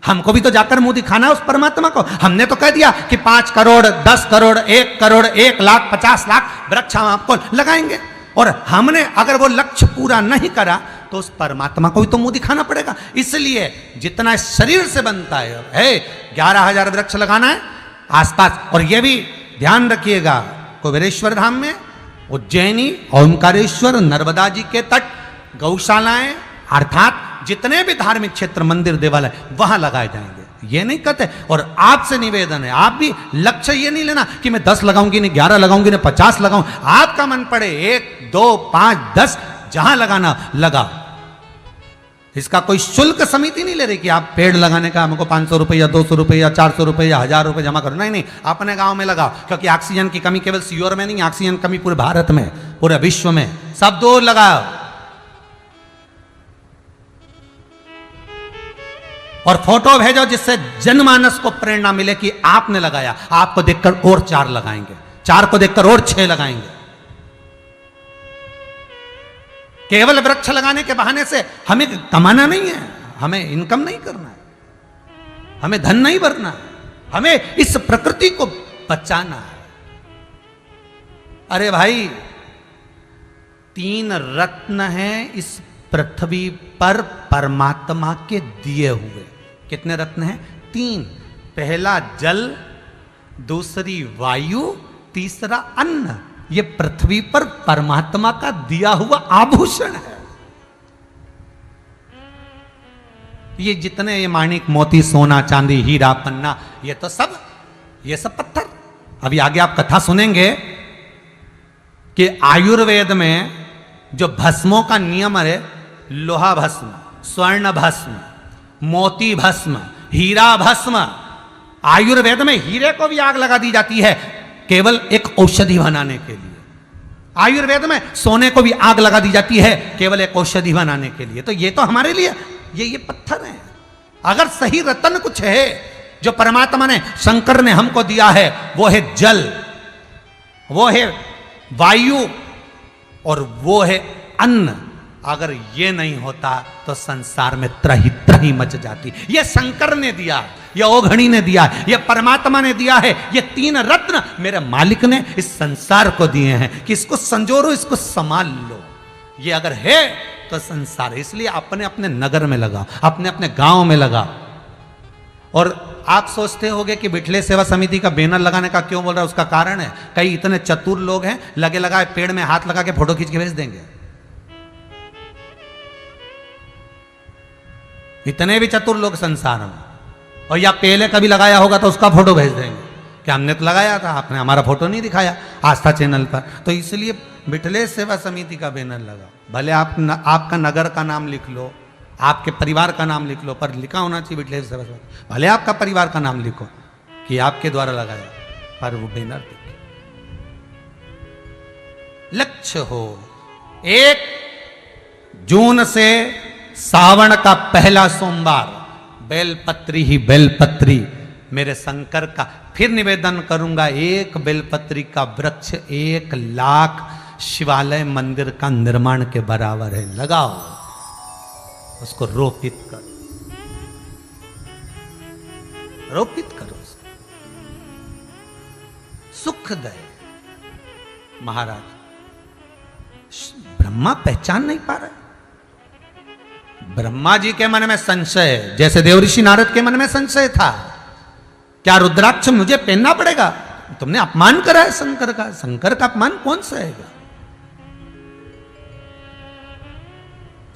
हमको भी तो जाकर मुंह दिखाना है उस परमात्मा को। हमने तो कह दिया कि 5 करोड़, 10 करोड़, 1 करोड़, 1 लाख, 50 लाख वृक्ष हम आपको लगाएंगे, और हमने अगर वो लक्ष्य पूरा नहीं करा तो उस परमात्मा को भी तो मुंह दिखाना पड़ेगा। इसलिए जितना शरीर से बनता है 11,000 वृक्ष लगाना है आसपास। और ये भी ध्यान रखिएगा, कुबेरेश्वर धाम में, उज्जैनी, ओमकारेश्वर, नर्मदा जी के तट, गौशालाएं, अर्थात जितने भी धार्मिक क्षेत्र, मंदिर, देवालय, वहां लगाए जाएंगे। ये नहीं कहते। और आपसे निवेदन है, आप भी लक्ष्य ये नहीं लेना कि मैं 10 लगाऊंगी, नहीं 11 लगाऊंगी, नहीं 50 लगाऊं। आपका मन पड़े 1, 2, 5, 10 जहां लगाना लगा। इसका कोई शुल्क समिति नहीं ले रही कि आप पेड़ लगाने का हमको 500 रुपये या 200 रुपये या 400 रुपये या 1000 रुपये जमा करो। नहीं नहीं, अपने गांव में लगाओ, क्योंकि ऑक्सीजन की कमी केवल सीहोर में नहीं, ऑक्सीजन कमी पूरे भारत में, पूरे विश्व में, सब दूर लगाओ। और फोटो भेजो जिससे जनमानस को प्रेरणा मिले कि आपने लगाया, आपको देखकर और 4 लगाएंगे, 4 को देखकर और 6 लगाएंगे। केवल वृक्ष लगाने के बहाने से हमें कमाना नहीं है, हमें इनकम नहीं करना है, हमें धन नहीं भरना है, हमें इस प्रकृति को बचाना है। अरे भाई, 3 रत्न हैं इस पृथ्वी पर परमात्मा के दिए हुए। कितने रत्न हैं? 3। पहला जल, दूसरी वायु, तीसरा अन्न। ये पृथ्वी पर परमात्मा का दिया हुआ आभूषण है। ये जितने ये माणिक मोती सोना चांदी हीरा पन्ना, ये तो सब, ये सब पत्थर। अभी आगे आप कथा सुनेंगे कि आयुर्वेद में जो भस्मों का नियम है, लोहा भस्म, स्वर्ण भस्म, मोती भस्म, हीरा भस्म। आयुर्वेद में हीरे को भी आग लगा दी जाती है केवल एक औषधि बनाने के लिए। आयुर्वेद में सोने को भी आग लगा दी जाती है केवल एक औषधि बनाने के लिए। तो ये तो हमारे लिए ये पत्थर हैं। अगर सही रत्न कुछ है जो परमात्मा ने, शंकर ने हमको दिया है, वो है जल, वो है वायु और वो है अन्न। अगर ये नहीं होता तो संसार में त्रही त्रही मच जाती। ये शंकर ने दिया, ये ओघड़ी ने दिया, ये परमात्मा ने दिया है। ये 3 रत्न मेरे मालिक ने इस संसार को दिए हैं कि इसको संजोरो, इसको संभाल लो। ये अगर है तो संसार। इसलिए अपने अपने नगर में लगा, अपने अपने गांव में लगा। और आप सोचते होंगे कि बिठले सेवा समिति का बैनर लगाने का क्यों बोल रहा है, उसका कारण है, कई इतने चतुर लोग हैं, लगे लगाए पेड़ में हाथ लगा के फोटो खींच के भेज देंगे। इतने भी चतुर लोग संसार में। और या पहले कभी लगाया होगा तो उसका फोटो भेज देंगे कि हमने तो लगाया था, आपने हमारा फोटो नहीं दिखाया आस्था चैनल पर। तो इसलिए बिठले सेवा समिति का बैनर लगाओ। भले आपका नगर का नाम लिख लो, आपके परिवार का नाम लिख लो, पर लिखा होना चाहिए बिठले सेवा समिति। भले आपका परिवार का नाम लिखो कि आपके द्वारा लगाया, पर वो बैनर दिखे। लक्ष्य हो। 1 जून से सावन का पहला सोमवार बेलपत्री ही बेलपत्री मेरे शंकर का, फिर निवेदन करूंगा, 1 बेलपत्री का वृक्ष 1 लाख शिवालय मंदिर का निर्माण के बराबर है। लगाओ, उसको रोपित करो, रोपित करो उसको। सुखदय महाराज, ब्रह्मा पहचान नहीं पा रहे। ब्रह्मा जी के मन में संशय है, जैसे देवऋषि नारद के मन में संशय था, क्या रुद्राक्ष मुझे पहनना पड़ेगा? तुमने अपमान करा है शंकर का, शंकर का अपमान कौन सहेगा?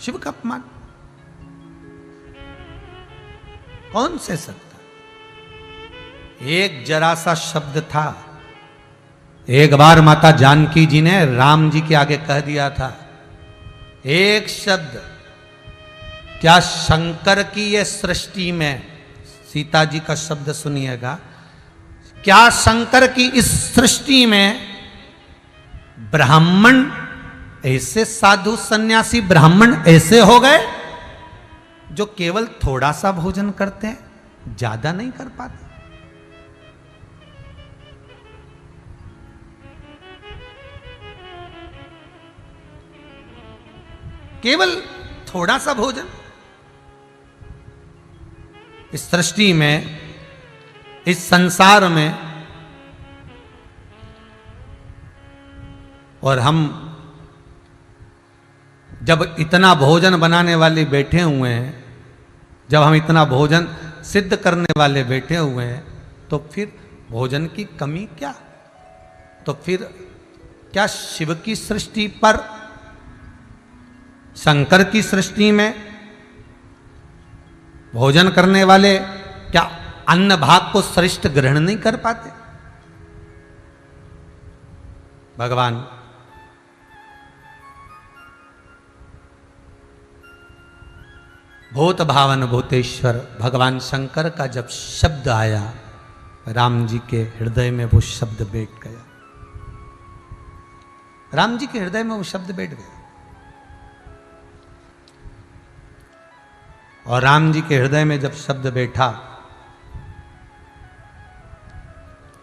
शिव का अपमान कौन सह सकता? एक जरा सा शब्द था, एक बार माता जानकी जी ने राम जी के आगे कह दिया था, एक शब्द। क्या शंकर की ये सृष्टि में, सीता जी का शब्द सुनिएगा, क्या शंकर की इस सृष्टि में ब्राह्मण ऐसे, साधु सन्यासी ब्राह्मण ऐसे हो गए जो केवल थोड़ा सा भोजन करते हैं, ज्यादा नहीं कर पाते? केवल थोड़ा सा भोजन। इस सृष्टि में, इस संसार में, और हम जब इतना भोजन बनाने वाले बैठे हुए हैं, जब हम इतना भोजन सिद्ध करने वाले बैठे हुए हैं, तो फिर भोजन की कमी क्या? तो फिर क्या शिव की सृष्टि पर, शंकर की सृष्टि में भोजन करने वाले क्या अन्न भाग को श्रेष्ठ ग्रहण नहीं कर पाते? भगवान भूत भावन भूतेश्वर भगवान शंकर का जब शब्द आया, राम जी के हृदय में वो शब्द बैठ गया। राम जी के हृदय में वो शब्द बैठ गया। और राम जी के हृदय में जब शब्द बैठा,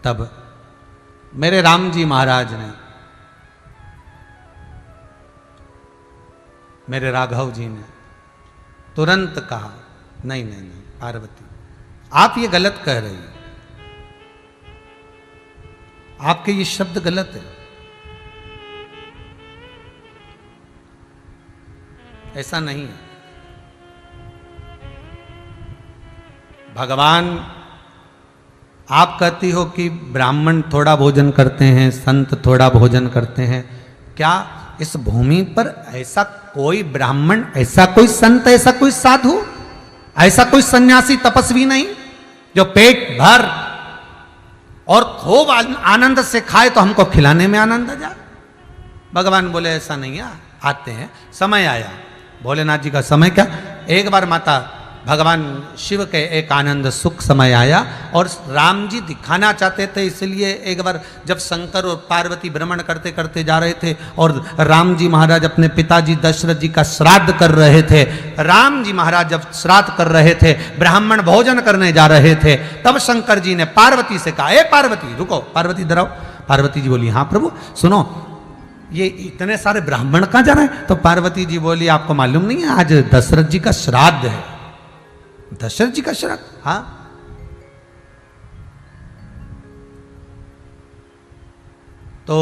तब मेरे राम जी महाराज ने, मेरे राघव जी ने तुरंत कहा, नहीं नहीं नहीं पार्वती, आप ये गलत कह रही हैं, आपके ये शब्द गलत है। ऐसा नहीं है। भगवान, आप कहती हो कि ब्राह्मण थोड़ा भोजन करते हैं, संत थोड़ा भोजन करते हैं। क्या इस भूमि पर ऐसा कोई ब्राह्मण, ऐसा कोई संत, ऐसा कोई साधु, ऐसा कोई सन्यासी तपस्वी नहीं जो पेट भर और खूब आनंद से खाए तो हमको खिलाने में आनंद आ जाए? भगवान बोले ऐसा नहीं है, आते हैं, समय आया। भोलेनाथ जी का समय क्या, एक बार माता भगवान शिव के एक आनंद सुख समय आया और राम जी दिखाना चाहते थे, इसलिए एक बार जब शंकर और पार्वती भ्रमण करते करते जा रहे थे और राम जी महाराज अपने पिताजी दशरथ जी का श्राद्ध कर रहे थे, राम जी महाराज जब श्राद्ध कर रहे थे, ब्राह्मण भोजन करने जा रहे थे, तब शंकर जी ने पार्वती से कहा, ए पार्वती रुको, पार्वती इधर आओ। पार्वती जी बोली, हाँ प्रभु सुनो, ये इतने सारे ब्राह्मण कहाँ जा रहे हैं? तो पार्वती जी बोली, आपको मालूम नहीं है आज दशरथ जी का श्राद्ध है। दशरथ जी का श्राद्ध? हाँ। तो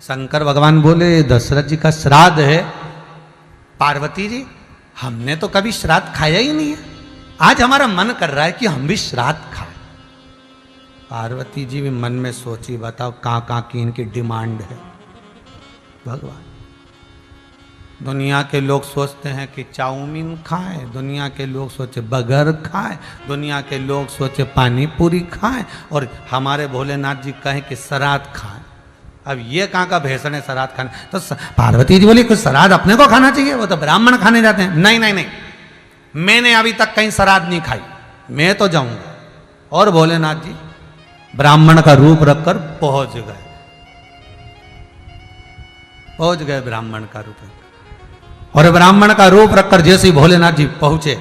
शंकर भगवान बोले, दशरथ जी का श्राद्ध है? पार्वती जी, हमने तो कभी श्राद्ध खाया ही नहीं है, आज हमारा मन कर रहा है कि हम भी श्राद्ध खाएं। पार्वती जी भी मन में सोची, बताओ कहाँ की इनकी डिमांड है। भगवान, दुनिया के लोग सोचते हैं कि चाउमीन खाएं, दुनिया के लोग सोचे बर्गर खाएं, दुनिया के लोग सोचे पानी पूरी खाएं, और हमारे भोलेनाथ जी कहें कि श्राद्ध खाएं। अब ये कहाँ का भेषण है श्राद्ध खाने? तो पार्वती जी बोली, कुछ श्राद्ध अपने को खाना चाहिए, वो तो ब्राह्मण खाने जाते हैं। नहीं नहीं नहीं, मैंने अभी तक कहीं श्राद्ध नहीं खाई, मैं तो जाऊंगा। और भोलेनाथ जी ब्राह्मण का रूप रखकर पहुंच गए ब्राह्मण का रूप। और ब्राह्मण का रूप रखकर जैसे भोलेनाथ जी पहुंचे,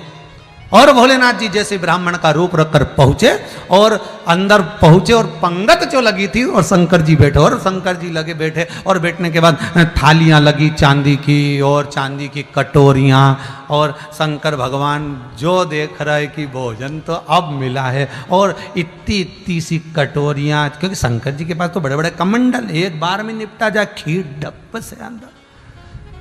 और भोलेनाथ जी जैसे ब्राह्मण का रूप रखकर पहुंचे और अंदर पहुंचे, और पंगत जो लगी थी और शंकर जी बैठे, और शंकर जी लगे बैठे, और बैठने के बाद थालियां लगी चांदी की, और चांदी की कटोरियां, और शंकर भगवान जो देख रहा है कि भोजन तो अब मिला है, और इतनी इतनी सी कटोरियां, क्योंकि शंकर जी के पास तो बड़े बड़े कमंडल, एक बार में निपटा जाए, खीर डब्बे से अंदर।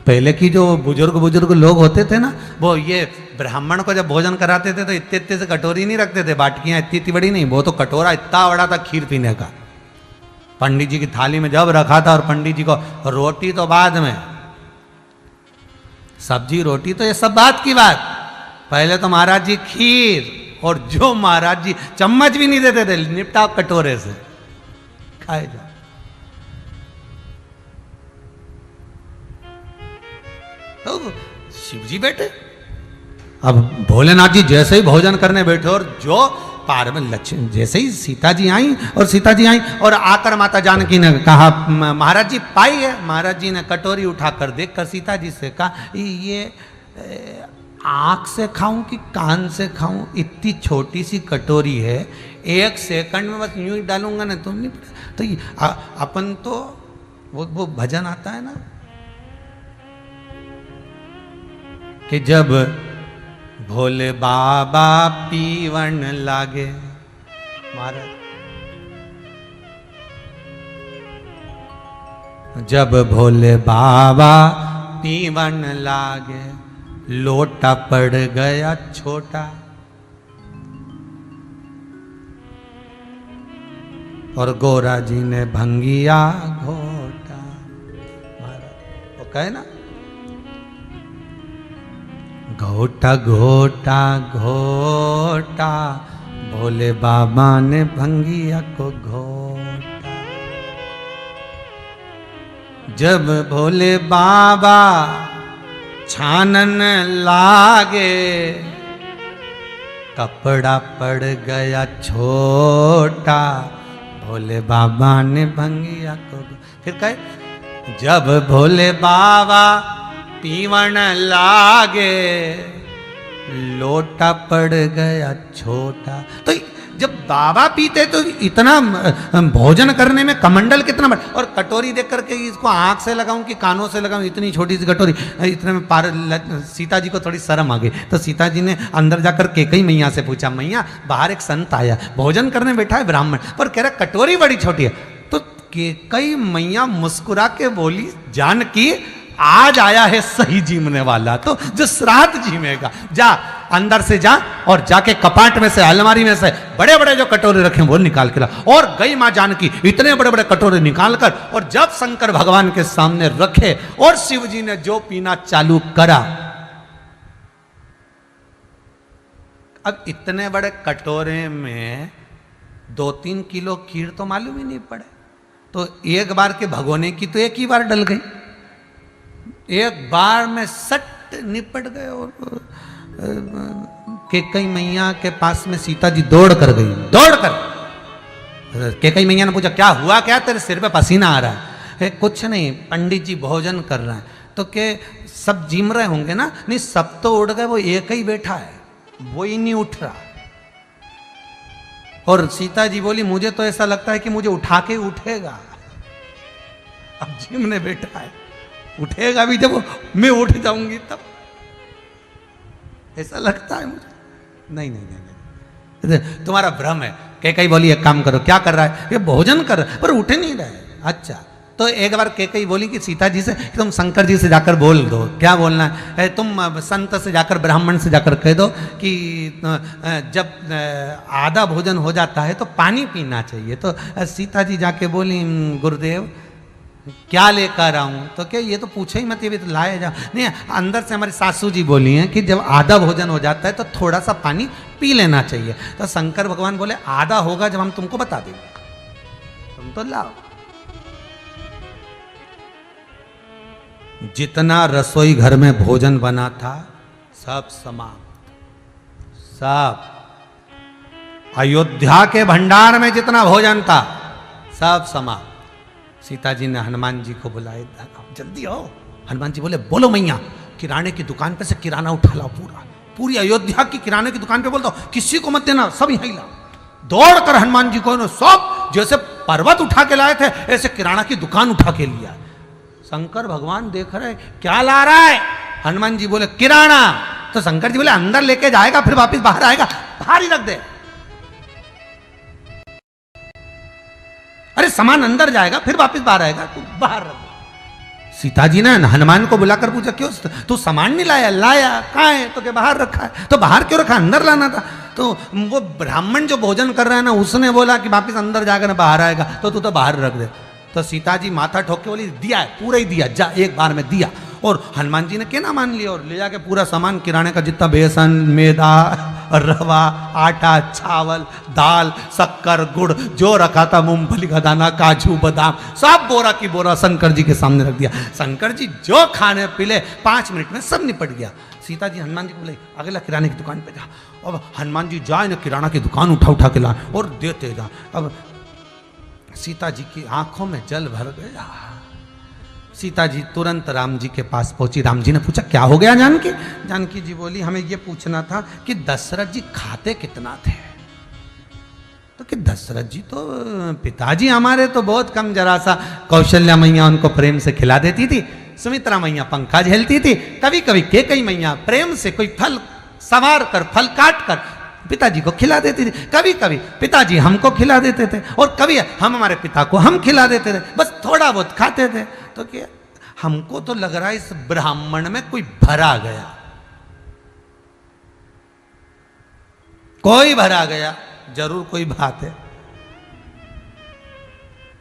पहले की जो बुजुर्ग लोग होते थे ना, वो ये ब्राह्मण को जब भोजन कराते थे तो इतने इतने से कटोरी नहीं रखते थे, बाटकियां इतनी इतनी बड़ी नहीं, वो तो कटोरा इतना बड़ा था खीर पीने का। पंडित जी की थाली में जब रखा था, और पंडित जी को रोटी तो बाद में, सब्जी रोटी तो ये सब बात की बात, पहले तो महाराज जी खीर, और जो महाराज जी चम्मच भी नहीं देते थे, निपटाओ कटोरे से खाए जाओ। तो शिव जी बैठे, अब भोलेनाथ जी जैसे ही भोजन करने बैठे, और जो पार्वती लक्ष्मी जैसे ही सीता जी आई, और आकर माता जानकी ने कहा, महाराज जी पाई है। महाराज जी ने कटोरी उठाकर देखकर सीता जी से कहा, ये आँख से खाऊं कि कान से खाऊं? इतनी छोटी सी कटोरी है, 1 सेकंड में बस यूं ही डालूंगा ना, तुम नहीं। तो अपन तो वो भजन आता है ना कि जब भोले बाबा पीवन लागे, महाराज जब भोले बाबा पीवन लागे, लोटा पड़ गया छोटा, और गोरा जी ने भंगिया घोटा। महाराज वो कहे ना, घोटा घोटा घोटा भोले बाबा ने भंगिया को घोटा। जब भोले बाबा छानन लागे कपड़ा पड़ गया छोटा, भोले बाबा ने भंगिया को। फिर कहे जब भोले बाबा पीवन लागे लोटा पड़ गया छोटा। तो जब बाबा पीते तो इतना भोजन करने में कमंडल कितना बड़ा, और कटोरी देख करके इसको आंख से लगाऊं कि कानों से लगाऊं, इतनी छोटी सी कटोरी, इतने में पार सीता जी को थोड़ी शर्म आ गई। तो सीता जी ने अंदर जाकर केकई मैया से पूछा, मैया बाहर एक संत आया भोजन करने बैठा है ब्राह्मण, पर कह रहा कटोरी बड़ी छोटी है। तो केकई मैया मुस्कुरा के बोली, जानकी आज आया है सही जीमने वाला, तो जो श्राद्ध जीमेगा, जा अंदर से जा और जाके कपाट में से अलमारी में से बड़े बड़े जो कटोरे रखे वो निकाल के ला। और गई मां जानकी इतने बड़े बड़े कटोरे निकाल कर, और जब शंकर भगवान के सामने रखे और शिव जी ने जो पीना चालू करा, अब इतने बड़े कटोरे में 2-3 किलो खीर तो मालूम ही नहीं पड़े। तो एक बार के भगोने की तो एक ही बार डल गई, एक बार में सट निपट गए। और केकई मैया के पास में सीता जी दौड़ कर गई, दौड़ कर। केकई मैया ने पूछा, क्या हुआ, क्या तेरे सिर पे पसीना आ रहा है? कुछ नहीं, पंडित जी भोजन कर रहे हैं। तो के सब जीम रहे होंगे ना? नहीं, सब तो उड़ गए, वो एक ही बैठा है, वो ही नहीं उठ रहा। और सीता जी बोली, मुझे तो ऐसा लगता है कि मुझे उठा के उठेगा। अब जीमने बैठा है, उठेगा भी जब मैं उठ जाऊंगी तब, ऐसा लगता है मुझे। नहीं नहीं नहीं, नहीं। तुम्हारा भ्रम है। केकई बोली, एक काम करो, क्या कर रहा है? ये भोजन कर रहा है पर उठ नहीं रहा है। अच्छा, तो एक बार केकई बोली कि सीता जी से, तुम शंकर जी से जाकर बोल दो। क्या बोलना है? तुम संत से जाकर, ब्राह्मण से जाकर कह दो कि जब आधा भोजन हो जाता है तो पानी पीना चाहिए। तो सीता जी जाके बोली, गुरुदेव क्या लेकर आऊं? तो क्या ये तो पूछे ही मत, ये भी तो लाए जा। नहीं, अंदर से हमारी सासू जी बोली हैं कि जब आधा भोजन हो जाता है तो थोड़ा सा पानी पी लेना चाहिए। तो शंकर भगवान बोले, आधा होगा जब हम तुमको बता देंगे, तुम तो लाओ। जितना रसोई घर में भोजन बना था सब समाप्त, सब। अयोध्या के भंडार में जितना भोजन था सब समाप्त। सीता जी ने हनुमान जी को बुलाए, जल्दी आओ। हनुमान जी बोले, बोलो मैया, किराने की दुकान पे से किराना उठा लाओ, पूरी अयोध्या की किराने की दुकान पे बोल दो, किसी को मत देना, सब यहीं लाओ। दौड़ कर हनुमान जी को सब जैसे पर्वत उठा के लाए थे ऐसे किराना की दुकान उठा के लिया। शंकर भगवान देख रहे, क्या ला रहा है? हनुमान जी बोले, किराना। तो शंकर जी बोले, अंदर लेके जाएगा फिर वापिस बाहर आएगा, बाहर ही रख दे। अरे सामान अंदर जाएगा फिर वापस बाहर आएगा, तू बाहर रख। सीता जी ने हनुमान को बुलाकर पूछा, क्यों तू सामान नहीं लाया? लाया, कहाँ है? तो क्या बाहर रखा है। तो बाहर क्यों रखा? अंदर लाना था। तो वो ब्राह्मण जो भोजन कर रहा है ना, उसने बोला कि वापस अंदर जाकर ना बाहर आएगा, तो तू तो बाहर रख दे। तो सीता जी माथा ठोक के बोली, दिया है, पूरा ही दिया, जा, एक बार में दिया। और हनुमान जी ने क्या ना मान लिया और ले जाके पूरा सामान किराने का जितना बेसन, मैदा, रवा, आटा, चावल, दाल, शक्कर, गुड़ जो रखा था, मूंगफली का दाना, काजू, बादाम, सब बोरा की बोरा शंकर जी के सामने रख दिया। शंकर जी जो खाने पीले 5 मिनट में सब निपट गया। सीता जी हनुमान जी को बोले, अगला किराने की दुकान पे जा। अब हनुमान जी जाए ना, किराना की दुकान उठा के ला और देते जा। अब सीता जी की आंखों में जल भर गया। सीता जी तुरंत राम जी के पास पहुंची। राम जी ने पूछा, क्या हो गया जानकी? जानकी जी बोली, हमें यह पूछना था कि दशरथ जी खाते कितना थे? तो कि दशरथ जी तो पिताजी हमारे तो बहुत कम, जरा सा कौशल्या मैया उनको प्रेम से खिला देती थी, सुमित्रा मैया पंखा झेलती थी, कभी कभी केकई मैया प्रेम से कोई फल संवार कर, फल काट कर पिताजी को खिला देती थी। कभी कभी पिताजी हमको खिला देते थे और कभी हम हमारे पिता को हम खिला देते थे, बस थोड़ा बहुत खाते थे। तो क्या हमको तो लग रहा है इस ब्राह्मण में कोई भरा गया, कोई भरा गया, जरूर कोई बात है।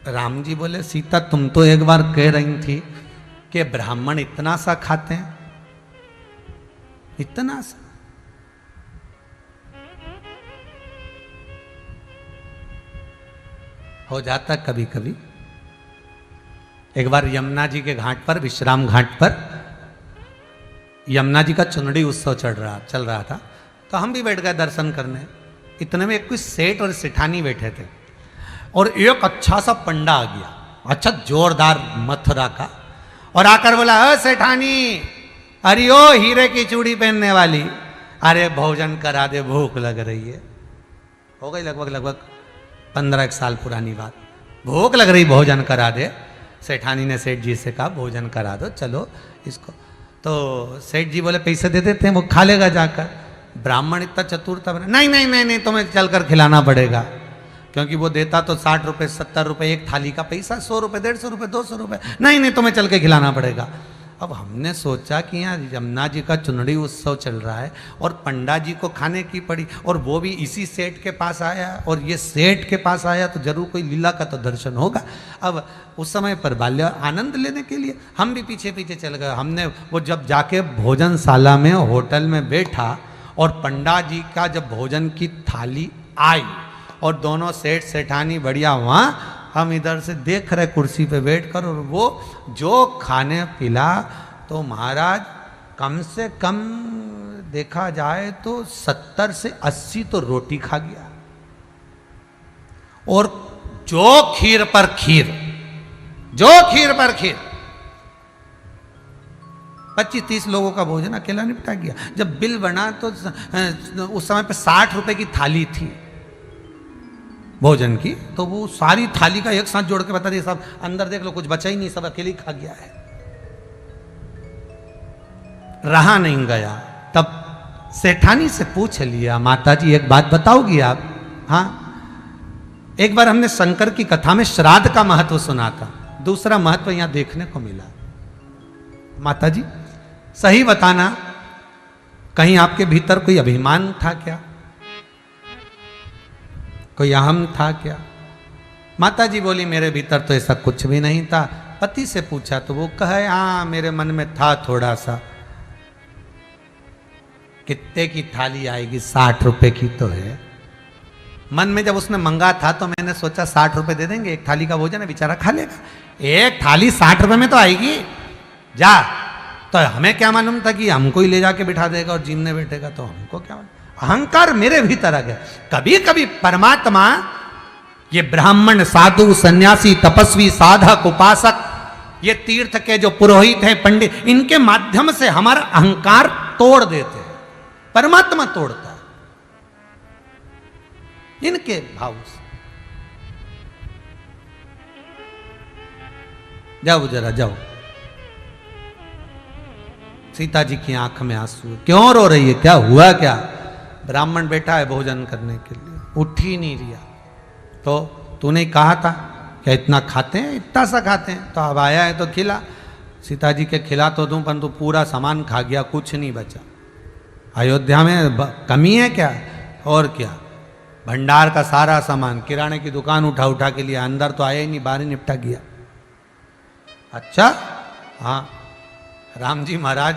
राम जी बोले, सीता तुम तो एक बार कह रही थी कि ब्राह्मण इतना सा खाते हैं, इतना सा। हो जाता कभी कभी। एक बार यमुना जी के घाट पर, विश्राम घाट पर, यमुना जी का चुनड़ी उत्सव चल रहा था, तो हम भी बैठ गए दर्शन करने। इतने में एक कोई सेठ और सेठानी बैठे थे, और एक अच्छा सा पंडा आ गया, अच्छा जोरदार मथुरा का, और आकर बोला, अ सेठानी, अरे ओ हीरे की चूड़ी पहनने वाली, अरे भोजन करा दे, भूख लग रही है। हो गई लगभग 15 साल पुरानी बात। भूख लग रही, भोजन करा दे। सेठानी ने सेठ जी से कहा, भोजन करा दो, चलो इसको। तो सेठ जी बोले, पैसे दे देते हैं, वो खा लेगा जाकर। ब्राह्मण इतना चतुर था, नहीं, तुम्हें चलकर खिलाना पड़ेगा, क्योंकि वो देता तो 60 रुपये 70 रुपये एक थाली का पैसा, 100 रुपये 150 रुपये 200 रुपये, नहीं तुम्हें चल के खिलाना पड़ेगा। अब हमने सोचा कि यहाँ यमुना जी का चुनड़ी उत्सव चल रहा है और पंडा जी को खाने की पड़ी, और वो भी इसी सेठ के पास आया, और ये सेठ के पास आया तो जरूर कोई लीला का तो दर्शन होगा। अब उस समय पर बाल्य आनंद लेने के लिए हम भी पीछे पीछे चल गए। हमने वो जब जाके भोजनशाला में होटल में बैठा, और पंडा जी का जब भोजन की थाली आई, और दोनों सेठ सेठानी बढ़िया वहाँ, हम इधर से देख रहे कुर्सी पे बैठकर, और वो जो खाने पिला, तो महाराज कम से कम देखा जाए तो 70 से 80 तो रोटी खा गया, और जो खीर पर खीर, 25-30 लोगों का भोजन अकेला निपटा गया। जब बिल बना तो उस समय पे 60 रुपए की थाली थी भोजन की, तो वो सारी थाली का एक साथ जोड़ के बता दिए, सब अंदर देख लो, कुछ बचा ही नहीं, सब अकेले ही खा गया है। रहा नहीं गया। तब सेठानी से पूछ लिया, माता जी एक बात बताओगी आप? हाँ। एक बार हमने शंकर की कथा में श्राद्ध का महत्व सुना था, दूसरा महत्व यहां देखने को मिला। माता जी सही बताना, कहीं आपके भीतर कोई अभिमान था क्या? कोई अहम था क्या? माता जी बोली, मेरे भीतर तो ऐसा कुछ भी नहीं था। पति से पूछा तो वो कहे, हाँ मेरे मन में था थोड़ा सा। कितने की थाली आएगी? 60 रुपए की तो है। मन में जब उसने मंगा था तो मैंने सोचा 60 रुपए दे देंगे, एक थाली का भोजन है, बेचारा खा लेगा। एक थाली 60 रुपए में तो आएगी, जा। तो हमें क्या मालूम था कि हमको ही ले जाके बिठा देगा और जीमने बैठेगा, तो हमको क्या मालूम। अहंकार मेरे भीतर आ गया। कभी कभी परमात्मा, ये ब्राह्मण, साधु, सन्यासी, तपस्वी, साधक, उपासक, ये तीर्थ के जो पुरोहित हैं, पंडित, इनके माध्यम से हमारा अहंकार तोड़ देते हैं। परमात्मा तोड़ता है इनके भाव से। जाओ जरा जाओ। सीता जी की आंख में आंसू, क्यों रो रही है? क्या हुआ? क्या? ब्राह्मण बैठा है भोजन करने के लिए, उठ ही नहीं रिया। तो तूने कहा था क्या इतना खाते हैं? इतना सा खाते हैं, तो अब आया है तो खिला। सीता जी के खिला तो दूं, परंतु पूरा सामान खा गया, कुछ नहीं बचा। अयोध्या में कमी है क्या? और क्या, भंडार का सारा सामान, किराने की दुकान उठा उठा के लिए, अंदर तो आया ही नहीं, बाहर ही निपटा गया। अच्छा, हाँ। राम जी महाराज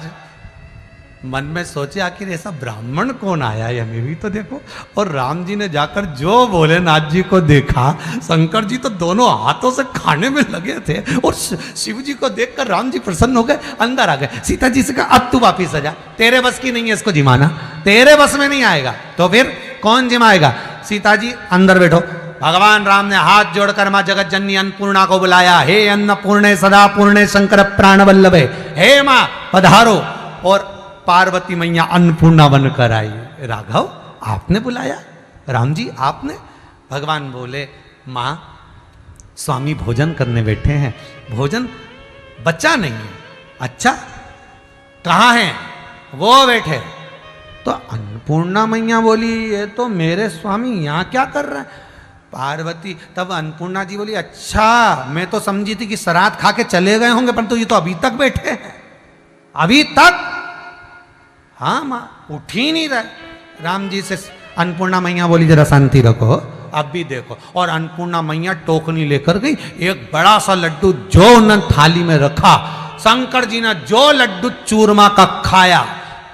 मन में सोचे, आखिर ऐसा ब्राह्मण कौन आया है, हमें भी तो देखो। और राम जी ने जाकर जो भोलेनाथ जी को देखा, शंकर जी तो दोनों हाथों से खाने में लगे थे, और शिव जी को देखकर राम जी प्रसन्न हो गए, अंदर आ गए। सीता जी से कहा, अब तू वापिस आ जा, तेरे बस की नहीं है इसको जिमाना, तेरे बस में नहीं आएगा। तो फिर कौन जिमाएगा? सीता जी अंदर बैठो। भगवान राम ने हाथ जोड़कर मां जगत जननी अन्नपूर्णा को बुलाया, हे अन्नपूर्णे सदा पूर्णे शंकर प्राण वल्लभे, हे मां पधारो। और पार्वती मैया अन्नपूर्णा बनकर आई। राघव आपने बुलाया? राम जी आपने? भगवान बोले, मां स्वामी भोजन करने बैठे हैं, भोजन बचा नहीं है। अच्छा कहाँ हैं? वो बैठे। तो अन्नपूर्णा मैया बोली, ये तो मेरे स्वामी यहाँ क्या कर रहे हैं? पार्वती, तब अन्नपूर्णा जी बोली, अच्छा मैं तो समझी थी कि श्राद्ध खा के चले गए होंगे, परंतु ये तो अभी तक बैठे हैं, अभी तक। हाँ माँ, उठ ही नहीं रहे। राम जी से अन्नपूर्णा मैया बोली, जरा शांति रखो, अब भी देखो। और अन्नपूर्णा मैया टोकनी लेकर गई, एक बड़ा सा लड्डू जो उन्होंने थाली में रखा, शंकर जी ने जो लड्डू चूरमा का खाया,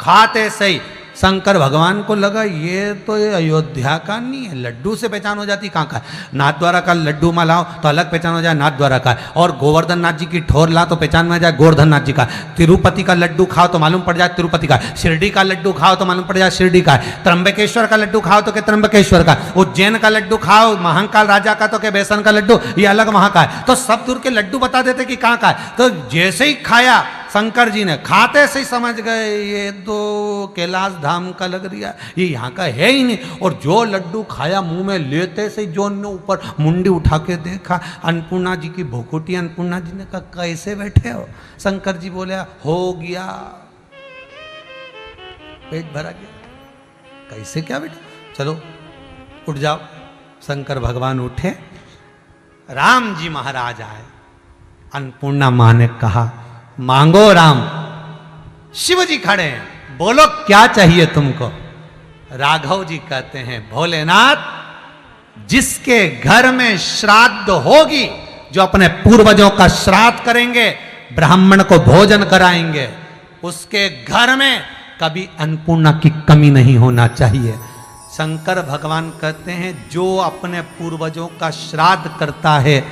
खाते सही शंकर भगवान को लगा ये तो ये अयोध्या का नहीं है, लड्डू से पहचान हो जाती कहाँ का है। नाथ द्वारा का लड्डू मलाओ तो अलग पहचान हो जाए नाथ द्वारा का है, और गोवर्धन नाथ जी की ठोर ला तो पहचान में आ जाए गोवर्धन नाथ जी का। तिरुपति का लड्डू खाओ तो मालूम पड़ जाए तिरुपति का। शिरडी का लड्डू खाओ तो मालूम पड़ जाए शिरडी का। त्र्यंबकेश्वर का लड्डू खाओ तो क्या त्र्यंबकेश्वर का। उज्जैन का लड्डू खाओ महाकाल राजा का तो क्या बेसन का लड्डू ये अलग वहां का है। तो सब दूर के लड्डू बता देते कि कहाँ का है। तो जैसे ही खाया शंकर जी ने, खाते से ही समझ गए ये तो कैलाश धाम का लग रहा है, ये यहाँ का है ही नहीं। और जो लड्डू खाया मुंह में लेते से जो ने ऊपर मुंडी उठा के देखा, अन्नपूर्णा जी की भोकुटी। अन्नपूर्णा जी ने कहा कैसे बैठे हो? शंकर जी बोले हो गया, पेट भरा गया। कैसे क्या बेटा? चलो उठ जाओ। शंकर भगवान उठे, राम जी महाराज आए। अन्नपूर्णा माँ ने कहा मांगो राम। शिव जी खड़े हैं, बोलो क्या चाहिए तुमको? राघव जी कहते हैं भोलेनाथ, जिसके घर में श्राद्ध होगी, जो अपने पूर्वजों का श्राद्ध करेंगे, ब्राह्मण को भोजन कराएंगे, उसके घर में कभी अन्नपूर्णा की कमी नहीं होना चाहिए। शंकर भगवान कहते हैं जो अपने पूर्वजों का श्राद्ध करता है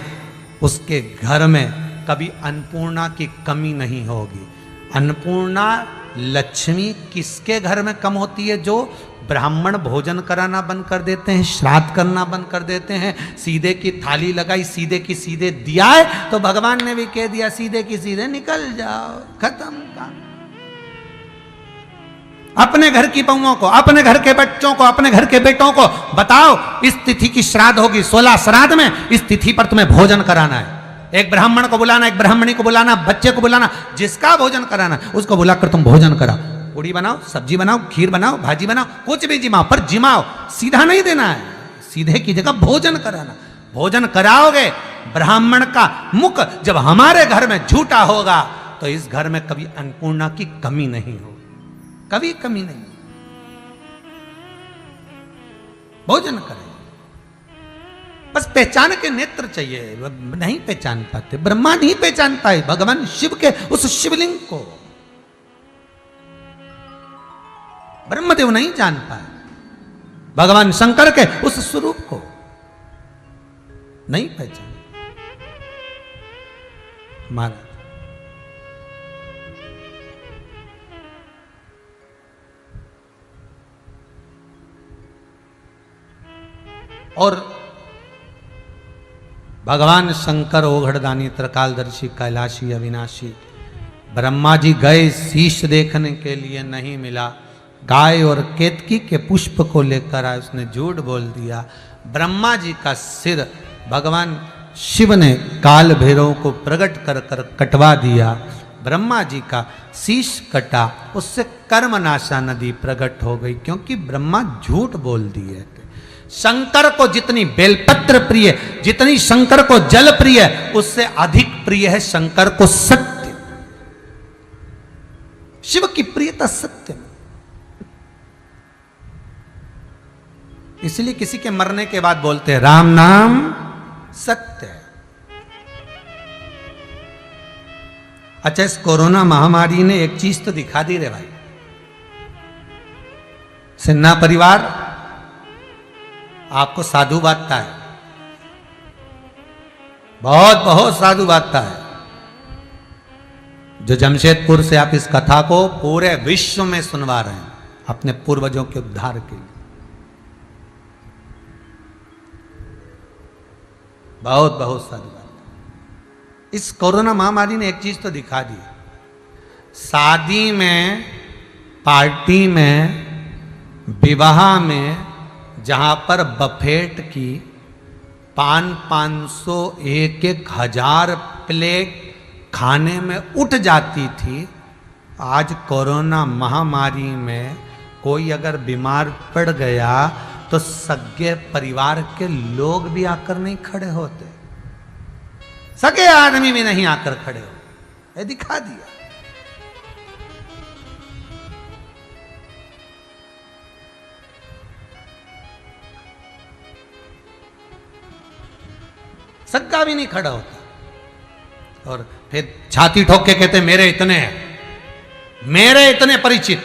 उसके घर में कभी अन्नपूर्णा की कमी नहीं होगी। अन्नपूर्णा लक्ष्मी किसके घर में कम होती है? जो ब्राह्मण भोजन कराना बंद कर देते हैं, श्राद्ध करना बंद कर देते हैं, सीधे की थाली लगाई, सीधे की सीधे दिया है, तो भगवान ने भी कह दिया सीधे की सीधे निकल जाओ, खत्म काम। अपने घर की बहुओं को, अपने घर के बच्चों को, अपने घर के बेटों को बताओ इस तिथि की श्राद्ध होगी, 16 श्राद्ध में इस तिथि पर तुम्हें भोजन कराना है। एक ब्राह्मण को बुलाना, एक ब्राह्मणी को बुलाना, बच्चे को बुलाना, जिसका भोजन कराना उसको बुलाकर तुम भोजन कराओ। पूड़ी बनाओ, सब्जी बनाओ, खीर बनाओ, भाजी बनाओ, कुछ भी जिमाओ, पर जिमाओ, सीधा नहीं देना है। सीधे की जगह भोजन कराना। भोजन कराओगे, ब्राह्मण का मुख जब हमारे घर में झूठा होगा तो इस घर में कभी अन्नपूर्णा की कमी नहीं होगी, कभी कमी नहीं। भोजन करें, बस पहचान के नेत्र चाहिए। नहीं पहचान पाते, ब्रह्मा नहीं पहचान पाए भगवान शिव के उस शिवलिंग को, ब्रह्मदेव नहीं जान पाए भगवान शंकर के उस स्वरूप को, नहीं पहचान। महाराज और भगवान शंकर ओघड़दानी त्रिकालदर्शी कैलाशी अविनाशी, ब्रह्मा जी गए शीश देखने के लिए, नहीं मिला। गाय और केतकी के पुष्प को लेकर आए, उसने झूठ बोल दिया। ब्रह्मा जी का सिर भगवान शिव ने काल भैरव को प्रकट कर कर कटवा दिया। ब्रह्मा जी का शीश कटा, उससे कर्मनाशा नदी प्रकट हो गई, क्योंकि ब्रह्मा झूठ बोल दिए। शंकर को जितनी बेलपत्र प्रिय, जितनी शंकर को जल प्रिय, उससे अधिक प्रिय है शंकर को सत्य। शिव की प्रियता सत्य में। इसलिए किसी के मरने के बाद बोलते हैं राम नाम सत्य है। अच्छा, इस कोरोना महामारी ने एक चीज तो दिखा दी रे भाई। सिन्हा परिवार आपको साधु बांटता है, बहुत बहुत साधु बांटता है। जो जमशेदपुर से आप इस कथा को पूरे विश्व में सुनवा रहे हैं अपने पूर्वजों के उद्धार के लिए, बहुत बहुत साधु बात। इस कोरोना महामारी ने एक चीज तो दिखा दी, शादी में, पार्टी में, विवाह में, जहां पर बफेट की 500 एक हजार प्लेट खाने में उठ जाती थी, आज कोरोना महामारी में कोई अगर बीमार पड़ गया तो सगे परिवार के लोग भी आकर नहीं खड़े होते, सगे आदमी भी नहीं आकर खड़े हो। ये दिखा दिया। सग्गा भी नहीं खड़ा होता। और फिर छाती ठोक के कहते मेरे इतने हैं, मेरे इतने परिचित,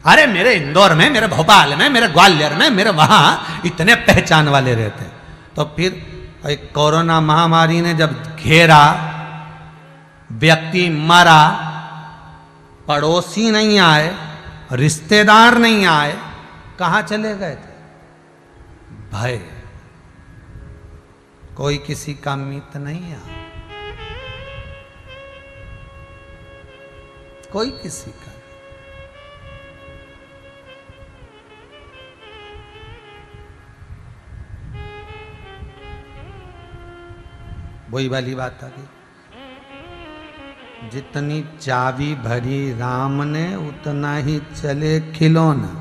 अरे मेरे इंदौर में, मेरे भोपाल में, मेरे ग्वालियर में, मेरे वहां इतने पहचान वाले रहते हैं। तो फिर एक कोरोना महामारी ने जब घेरा, व्यक्ति मरा, पड़ोसी नहीं आए, रिश्तेदार नहीं आए, कहां चले गए थे? भय। कोई किसी का मित्र नहीं आया, कोई किसी का। वही वाली बात आ गई, जितनी चाबी भरी राम ने उतना ही चले खिलौना।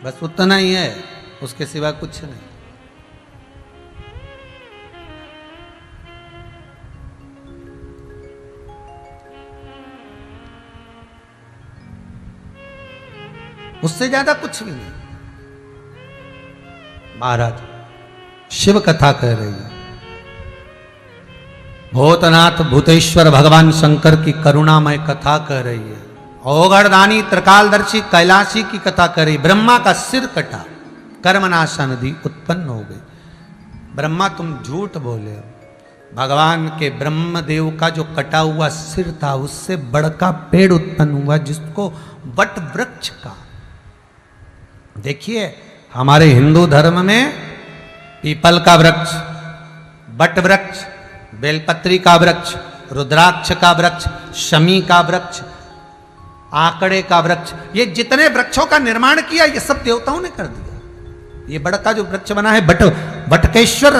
बस उतना ही है, उसके सिवा कुछ नहीं। उससे ज्यादा कुछ भी नहीं। महाराज शिव कथा कह रही है, भूतनाथ भूतेश्वर भगवान शंकर की करुणामय कथा कह रही है, ओगढ़दानी त्रिकालदर्शी कैलाशी की कथा कर रही। ब्रह्मा का सिर कटा, कर्मनाशा नदी उत्पन्न हो गई। ब्रह्मा तुम झूठ बोले हो, भगवान के ब्रह्मदेव का जो कटा हुआ सिर था उससे बड़का पेड़ उत्पन्न हुआ, जिसको वट वृक्ष का। देखिए हमारे हिंदू धर्म में पीपल का वृक्ष, बट वृक्ष, बेलपत्री का वृक्ष, रुद्राक्ष का वृक्ष, शमी का वृक्ष, आकड़े का वृक्ष, ये जितने वृक्षों का निर्माण किया ये सब देवताओं ने कर दिया। ये बड़ का जो वृक्ष बना है, बटकेश्वर,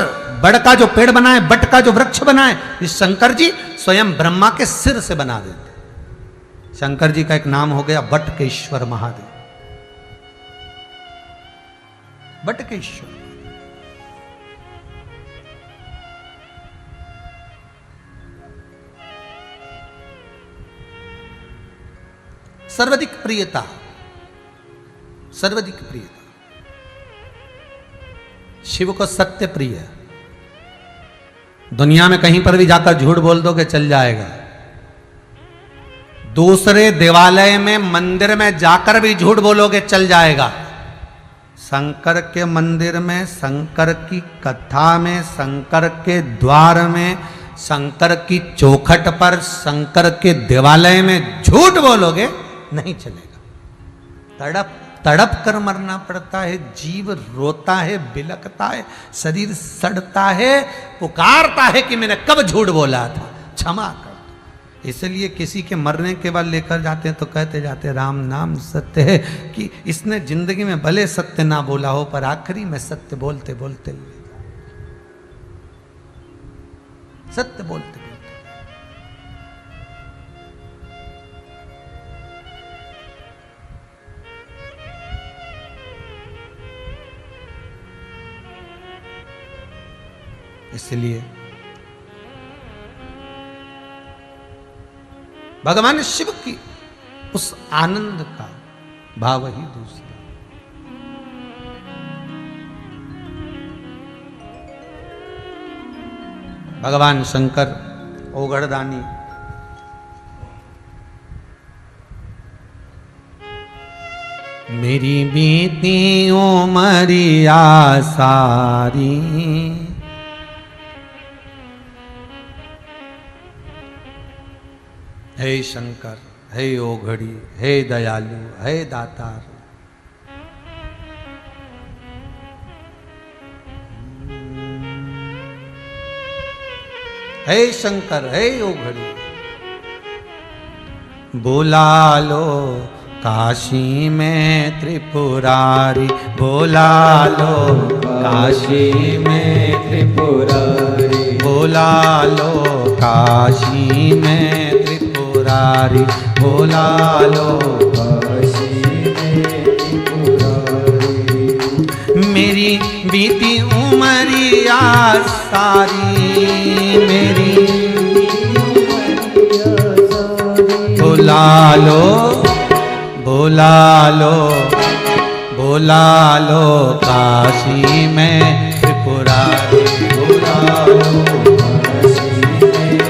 बड़ का जो पेड़ बना है, बट का जो वृक्ष बना है, ये शंकर जी स्वयं ब्रह्मा के सिर से बना देते। शंकर जी का एक नाम हो गया बटकेश्वर महादेव। बटकेश्वर सर्वाधिक प्रियता, सर्वाधिक प्रियता। शिव को सत्य प्रिय है। दुनिया में कहीं पर भी जाकर झूठ बोल दोगे चल जाएगा। दूसरे देवालय में, मंदिर में जाकर भी झूठ बोलोगे चल जाएगा। शंकर के मंदिर में, शंकर की कथा में, शंकर के द्वार में, शंकर की चौखट पर, शंकर के देवालय में झूठ बोलोगे नहीं चलेगा। तड़प तड़प कर मरना पड़ता है, जीव रोता है, बिलकता है, शरीर सड़ता है, पुकारता है कि मैंने कब झूठ बोला था, क्षमा कर। इसलिए किसी के मरने के बाद लेकर जाते हैं तो कहते जाते राम नाम सत्य है, कि इसने जिंदगी में भले सत्य ना बोला हो पर आखिरी में सत्य बोलते बोलते सत्य बोलते। इसलिए भगवान शिव की उस आनंद का भाव ही दूसरा। भगवान शंकर ओगढ़दानी मेरी बीती उमरिया सारी, हे शंकर, हे ओघड़ी, हे दयालु, हे दातार। हे शंकर, हे ओघड़ी, बुला लो काशी में त्रिपुरारी, बुला लो काशी में त्रिपुरारी, बुला लो काशी में त्रिपुरारी, बुला लो काशी में त्रिपुरारी। मेरी बीती उमरिया सारी, मेरी बुला लो, बुला लो, बुला लो काशी में त्रिपुरारी, बुला लो काशी में।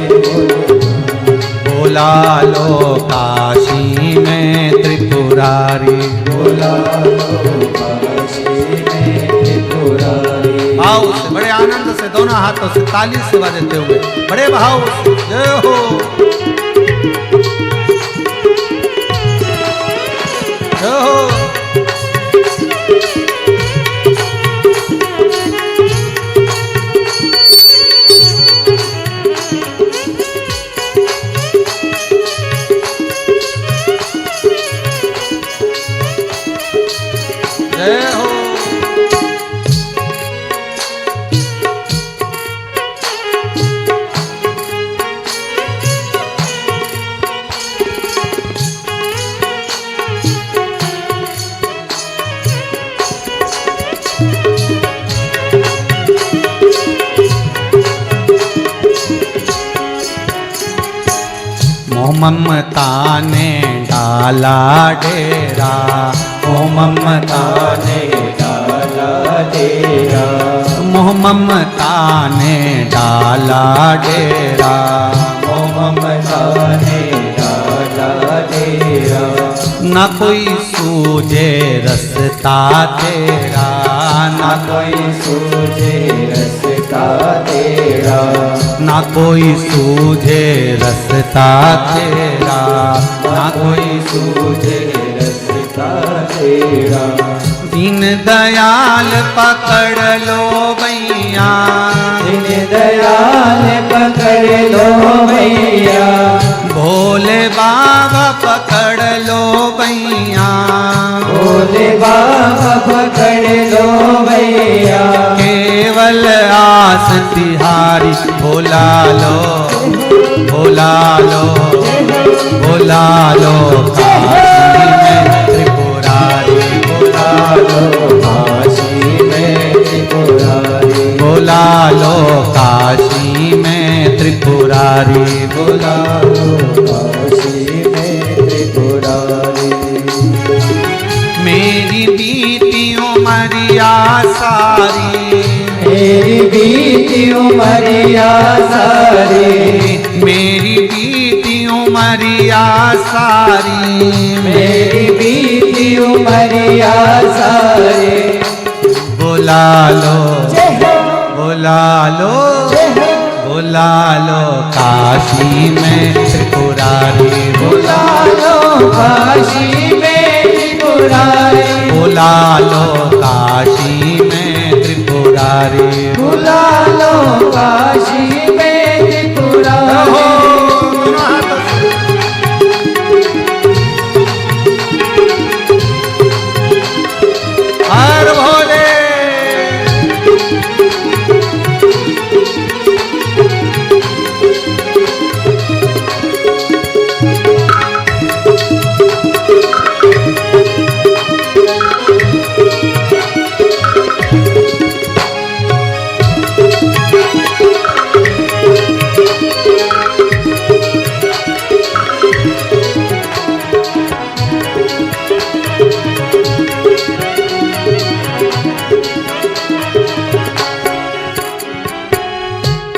बुला लो काशी में त्रिपुरारी, बुला लो काशी में त्रिपुरारी। भाव से, बड़े आनंद से, दोनों हाथों से ताली से बजाते हुए, बड़े भाव से, जय हो, जय हो। जय हो। ममता ने डाला डेरा, मोह ममता ने डाला डेरा, मोह ममता ने डाला डेरा, मोह ममता ने डाला डेरा। न कोई सूझे रास्ता तेरा, ना कोई सूझे रास्ता तेरा, ना कोई सूझे रास्ता तेरा, ना कोई सूझे रास्ता तेरा। दीन दयाल पकड़ लो भैया, दीन दयाल पकड़ लो भैया, भोले बाबा पकड़ लो भैया, भोले बाबा पकड़ लो भैया। केवल आस तिहारी, भोला लो, भोला लो, भोला लो काशी में त्रिपुरारी, भोला लो काशी में त्रिपुरारी, भोला लो काशी में त्रिपुरारी, भोला लो काशी में त्रिपुरारी। मेरी बीती उमरिया सारी, मेरी बीती उमरिया सारी, मेरी बीती उमरिया सारी, मेरी बीती उमरिया सारी। बुला लो, बुला लो, बुला लो काशी में त्रिपुरारी, बुला लो काशी में त्रिपुरारी, बुला लो काशी में त्रिपुरारी, बुला लो काशी में त्रिपुरारी। हर भोले।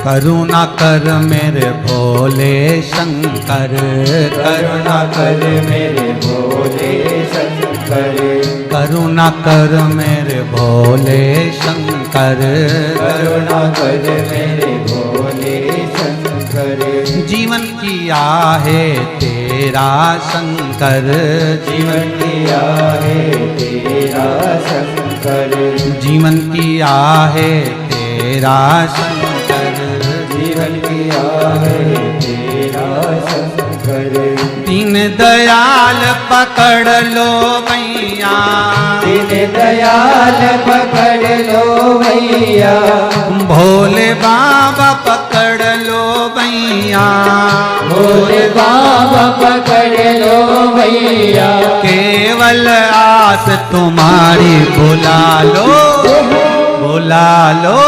करुणा कर मेरे भोले शंकर, करुणा कर मेरे भोले शंकर, करुणा कर मेरे भोले शंकर, करुणा कर मेरे भोले शंकर। जीवन किया है तेरा शंकर, जीवन किया है तेरा शंकर, जीवन किया है तेरा शंकर, जीवन किया है तेरा शंकर। दीन दयाल पकड़ लो भैया, दीन दयाल पकड़ लो भैया, भोले बाबा पकड़ लो भैया, भोले बाबा पकड़ लो भैया। केवल आस तुम्हारी, बुला लो, बुला लो,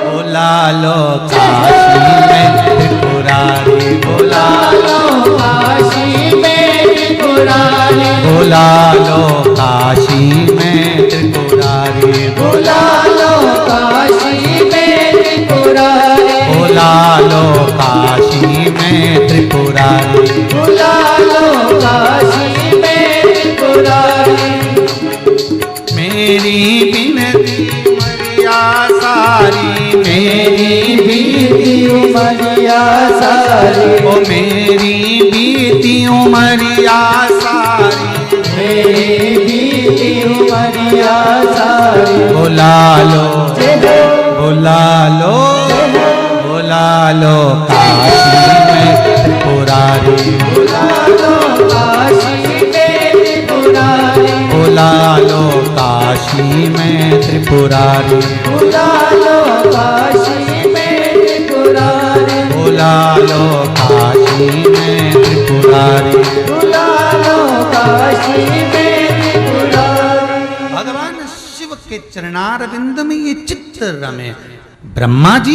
बुला लो काशी में त्रिपुरारी, बुला लो काशी में त्रिपुरारी, बुला लो काशी में त्रिपुरारी, बुला लो काशी में त्रिपुरारी, बुला लो काशी में त्रिपुरारी। त्रिपुरारी। बुला लो काशी में त्रिपुरारी। मेरी बिनती मरिया सारी, मेरी बीती उमरिया सारी। ओ मेरी बीती उमरिया सारी, मेरी बीती उमरिया सारी। बुला लो जय हो बुला लो बुला लो काशी में त्रिपुरारी। बुला लो काशी में त्रिपुरारी। बुला लो काशी में त्रिपुरारी। बुला लो काशी में त्रिपुरारी। बुला लो काशी में त्रिपुरारी। बुला लो काशी में त्रिपुरारी। भगवान शिव के चरणारविंद में ये चित्त रमे। ब्रह्मा जी